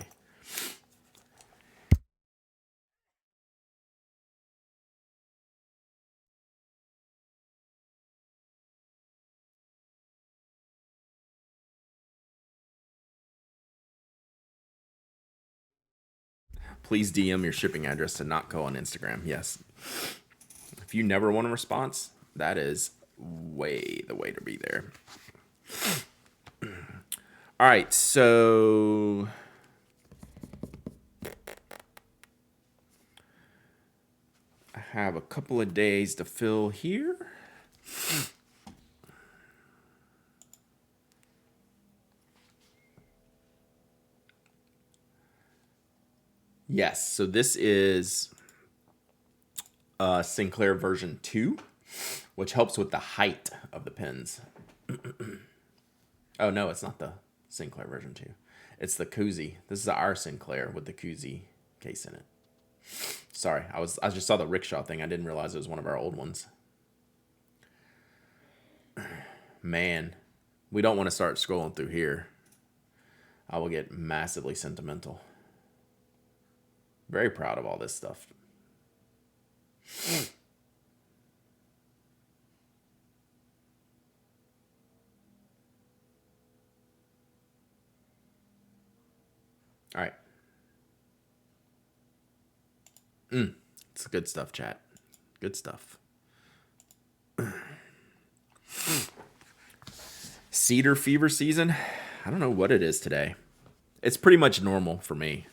Please DM your shipping address to not go on Instagram. Yes. If you never want a response, that is way the way to be there. All right, so I have a couple of days to fill here. Yes, so this is Sinclair version 2, which helps with the height of the pins. Oh, no, it's not the Sinclair version 2. It's the koozie. This is our Sinclair with the koozie case in it. Sorry, I just saw the rickshaw thing. I didn't realize it was one of our old ones. Man, we don't want to start scrolling through here. I will get massively sentimental. Very proud of all this stuff. All right. It's good stuff, chat. Good stuff. Cedar fever season? I don't know what it is today. It's pretty much normal for me.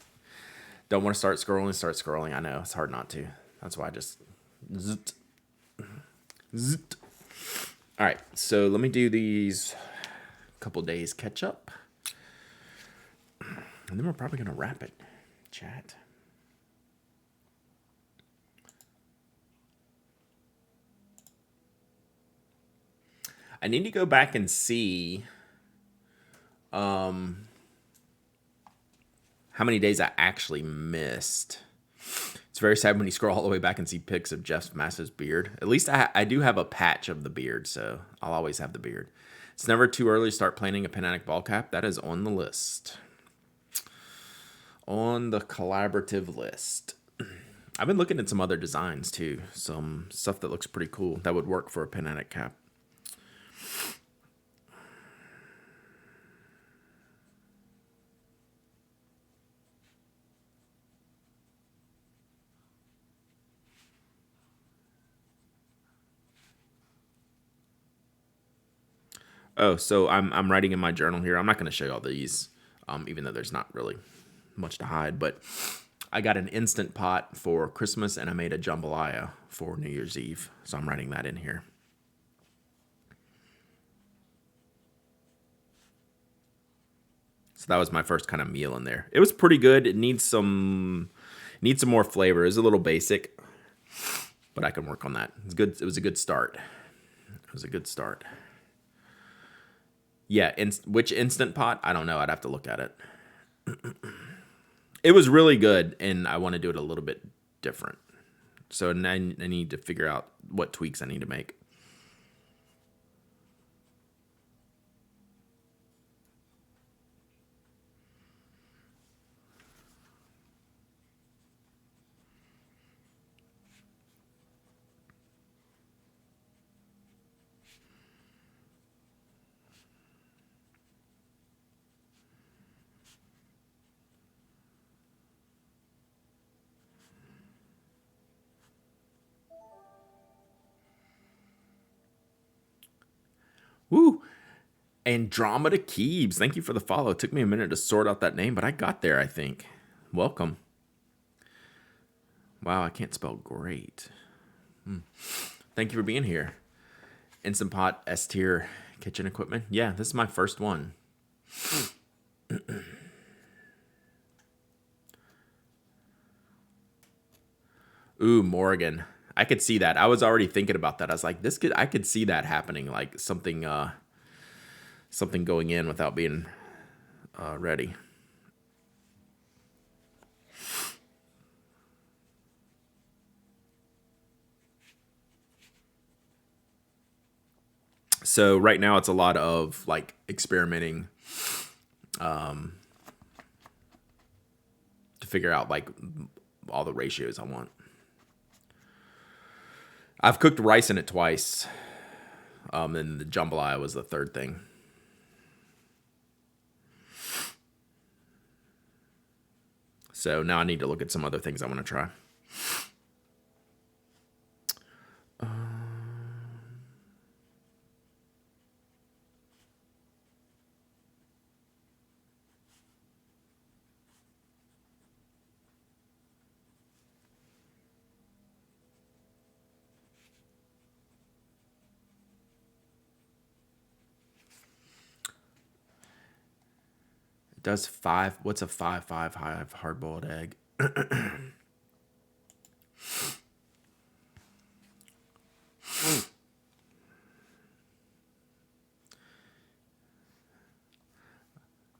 Don't want to start scrolling. I know, it's hard not to. That's why I just zit. All right, so let me do these couple days catch up. And then we're probably going to wrap it, chat. I need to go back and see how many days I actually missed. It's very sad when you scroll all the way back and see pics of Jeff's massive beard. At least I do have a patch of the beard, so I'll always have the beard. It's never too early to start planning a Pentatic ball cap. That is on the list. On the collaborative list. I've been looking at some other designs too. Some stuff that looks pretty cool that would work for a Pentatic cap. Oh, so I'm writing in my journal here. I'm not going to show you all these, even though there's not really much to hide. But I got an Instant Pot for Christmas, and I made a jambalaya for New Year's Eve. So I'm writing that in here. So that was my first kind of meal in there. It was pretty good. It needs some more flavor. It's a little basic, but I can work on that. It's good. It was a good start. It was a good start. Yeah, which Instant Pot? I don't know. I'd have to look at it. It was really good, and I want to do it a little bit different. So I need to figure out what tweaks I need to make. Woo! Andromeda Keebs, thank you for the follow. It took me a minute to sort out that name, but I got there, I think. Welcome. Wow, I can't spell great. Thank you for being here. Instant Pot S tier kitchen equipment. Yeah, this is my first one. Ooh, Morgan. I could see that. I was already thinking about that. I was like, I could see that happening, like something going in without being ready. So right now it's a lot of like experimenting to figure out like all the ratios I want. I've cooked rice in it twice. And the jambalaya was the third thing. So now I need to look at some other things I want to try. It does 5. What's a 5-5 hard boiled egg?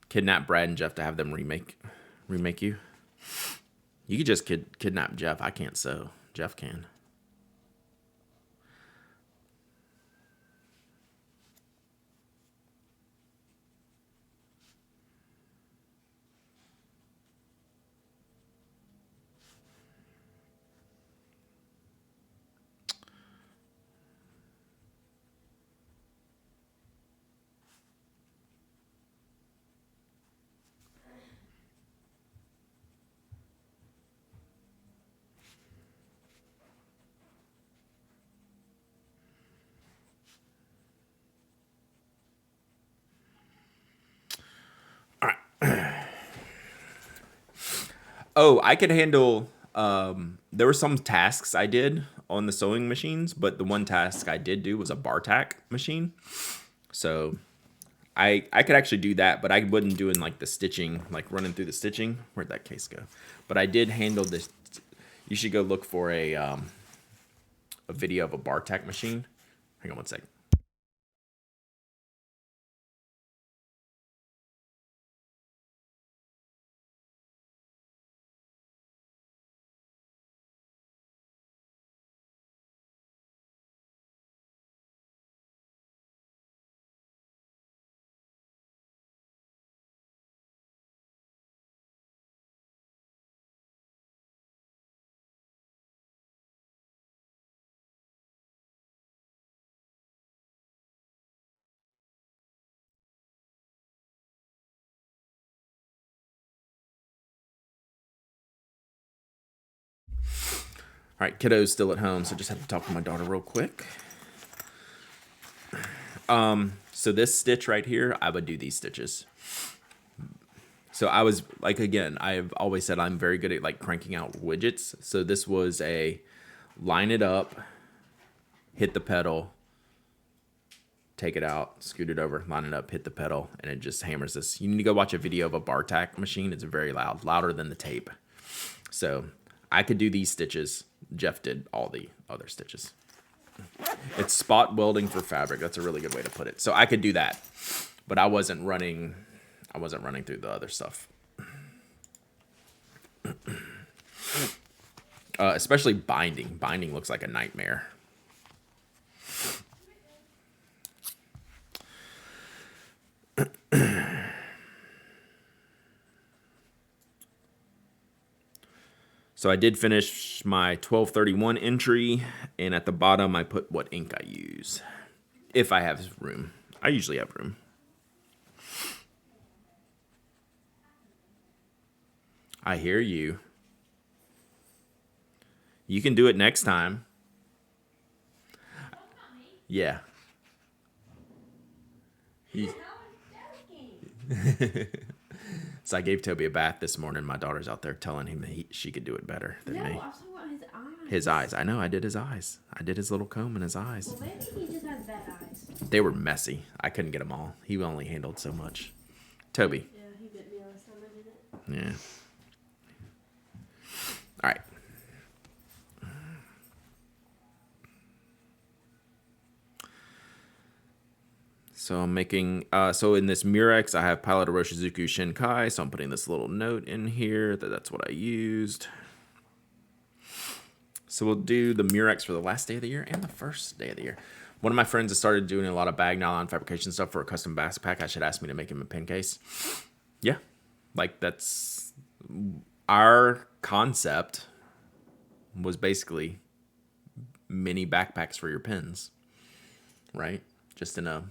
Kidnap Brad and Jeff to have them remake you. You could just kidnap Jeff. I can't sew. Jeff can. Oh, I could handle. There were some tasks I did on the sewing machines, but the one task I did do was a bar tack machine. So I could actually do that, but I wasn't doing like the stitching, like running through the stitching. Where'd that case go? But I did handle this. You should go look for a video of a bar tack machine. Hang on one second. All right, kiddo's still at home, so just have to talk to my daughter real quick. So this stitch right here, I would do these stitches. So I was like, again, I've always said I'm very good at like cranking out widgets. So this was a line it up, hit the pedal, take it out, scoot it over, line it up, hit the pedal, and it just hammers this. You need to go watch a video of a bar tack machine. It's very loud, louder than the tape. So I could do these stitches. Jeff did all the other stitches. It's spot welding for fabric. That's a really good way to put it. So I could do that, but I wasn't running through the other stuff. Especially binding. Binding looks like a nightmare. So I did finish my 1231 entry, and at the bottom I put what ink I use. If I have room. I usually have room. I hear you. You can do it next time. Yeah. So I gave Toby a bath this morning. My daughter's out there telling him she could do it better than me. I was talking about his eyes. His eyes. I know. I did his eyes. I did his little comb in his eyes. Well, maybe he just has bad eyes. They were messy. I couldn't get them all. He only handled so much. Toby. Yeah, he bit me last time I did it. Yeah. All right. So I'm making, so in this Murex, I have Pilot Oroshizuku Shinkai. So I'm putting this little note in here that's what I used. So we'll do the Murex for the last day of the year and the first day of the year. One of my friends has started doing a lot of bag nylon fabrication stuff for a custom backpack. I should ask me to make him a pin case. Yeah. Like that's our concept was basically mini backpacks for your pins, right? Just in a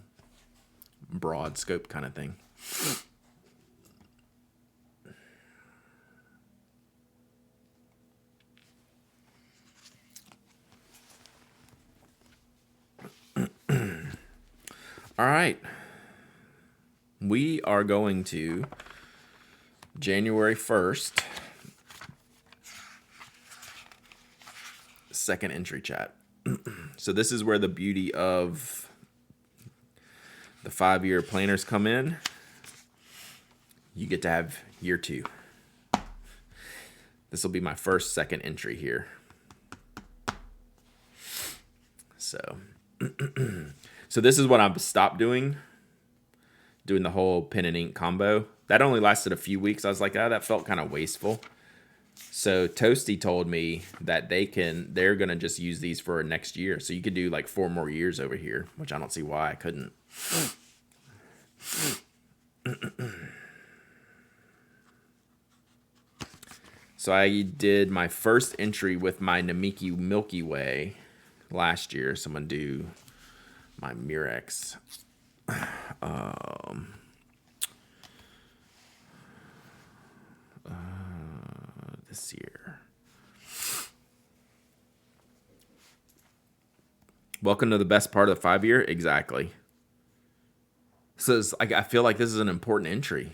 broad scope kind of thing. All right. We are going to January 1st, second entry chat. So this is where the beauty of the 5-year planners come in. You get to have year 2. This will be my second entry here. So, so this is what I've stopped doing the whole pen and ink combo. That only lasted a few weeks. I was like, that felt kind of wasteful. So Toasty told me that they're going to just use these for next year. So you could do like 4 more years over here, which I don't see why I couldn't. So I did my first entry with my Namiki Milky Way last year. So I'm going to do my Murex. This year. Welcome to the best part of the 5-year. Exactly. So it's like, I feel like this is an important entry.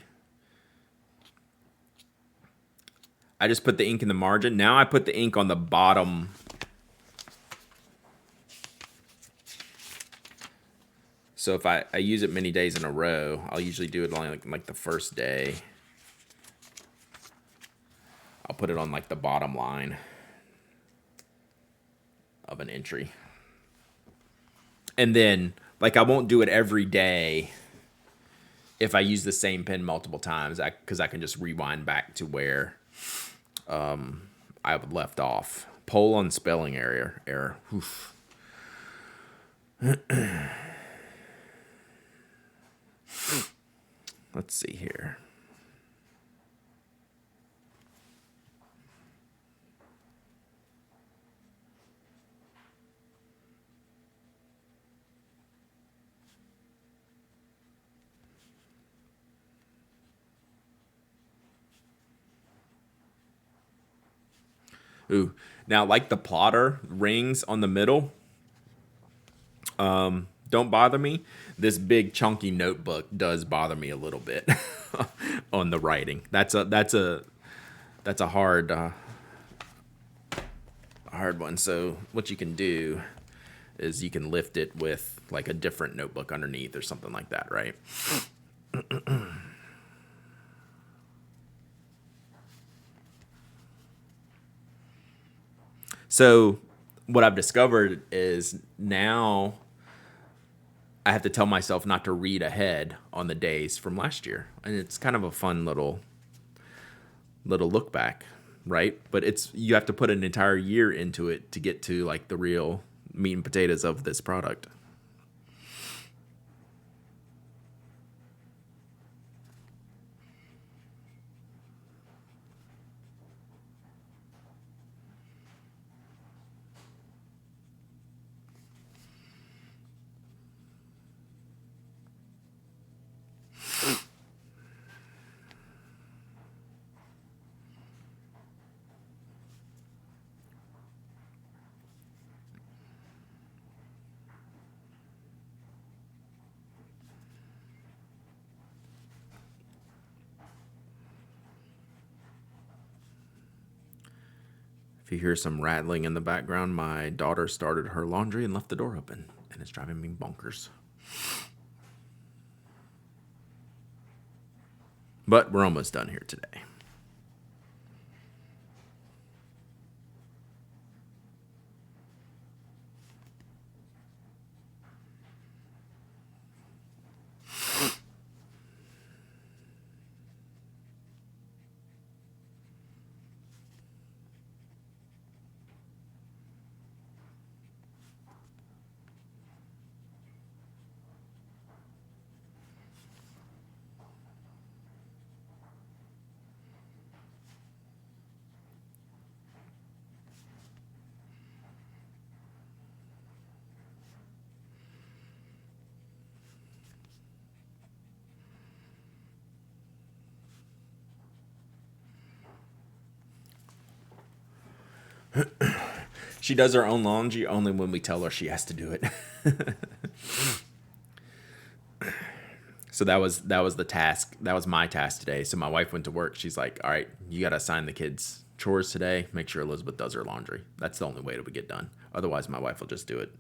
I just put the ink in the margin. Now I put the ink on the bottom. So if I use it many days in a row, I'll usually do it only like the first day. I'll put it on like the bottom line of an entry. And then, like, I won't do it every day if I use the same pen multiple times, because I can just rewind back to where I left off. Poll on spelling error. Oof. Let's see here. Ooh, now like the plotter rings on the middle, don't bother me. This big chunky notebook does bother me a little bit on the writing. That's a hard one. So what you can do is you can lift it with like a different notebook underneath or something like that, right? So what I've discovered is now I have to tell myself not to read ahead on the days from last year. And it's kind of a fun little look back, right? But you have to put an entire year into it to get to like the real meat and potatoes of this product. If you hear some rattling in the background, my daughter started her laundry and left the door open, and it's driving me bonkers. But we're almost done here today. She does her own laundry only when we tell her she has to do it. So that was the task. That was my task today. So my wife went to work. She's like, all right, you got to assign the kids chores today. Make sure Elizabeth does her laundry. That's the only way it would get done. Otherwise, my wife will just do it.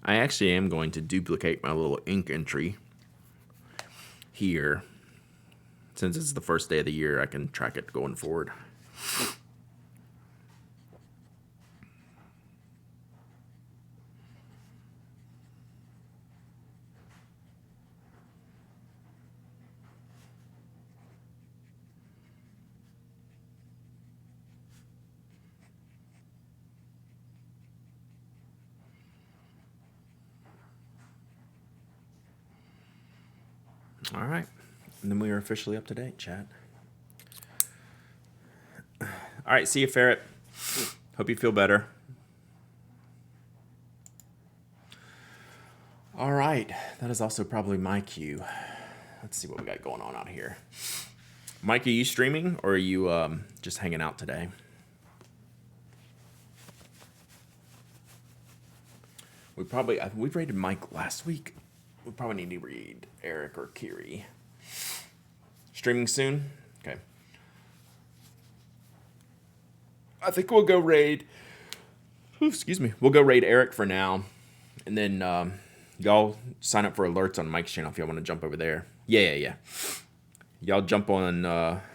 I actually am going to duplicate my little ink entry here. Since it's the first day of the year, I can track it going forward. All right. And then we are officially up to date, chat. All right. See you, Ferret. Hope you feel better. All right. That is also probably my cue. Let's see what we got going on out here. Mike, are you streaming or are you just hanging out today? We rated Mike last week. We probably need to read Eric or Kiri. Streaming soon? Okay. I think we'll go raid. Excuse me. We'll go raid Eric for now. And then y'all sign up for alerts on Mike's channel if y'all want to jump over there. Yeah. Y'all jump on,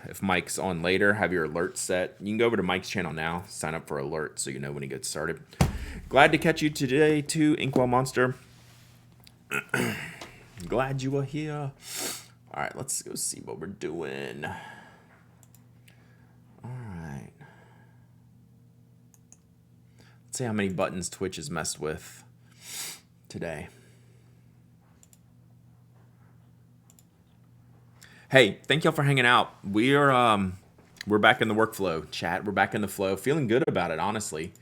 if Mike's on later, have your alerts set. You can go over to Mike's channel now, sign up for alerts so you know when he gets started. Glad to catch you today too, Inkwell Monster. Glad you are here. All right, let's go see what we're doing. All right. Let's see how many buttons Twitch has messed with today. Hey, thank y'all for hanging out. We're back in the workflow, chat. We're back in the flow. Feeling good about it, honestly.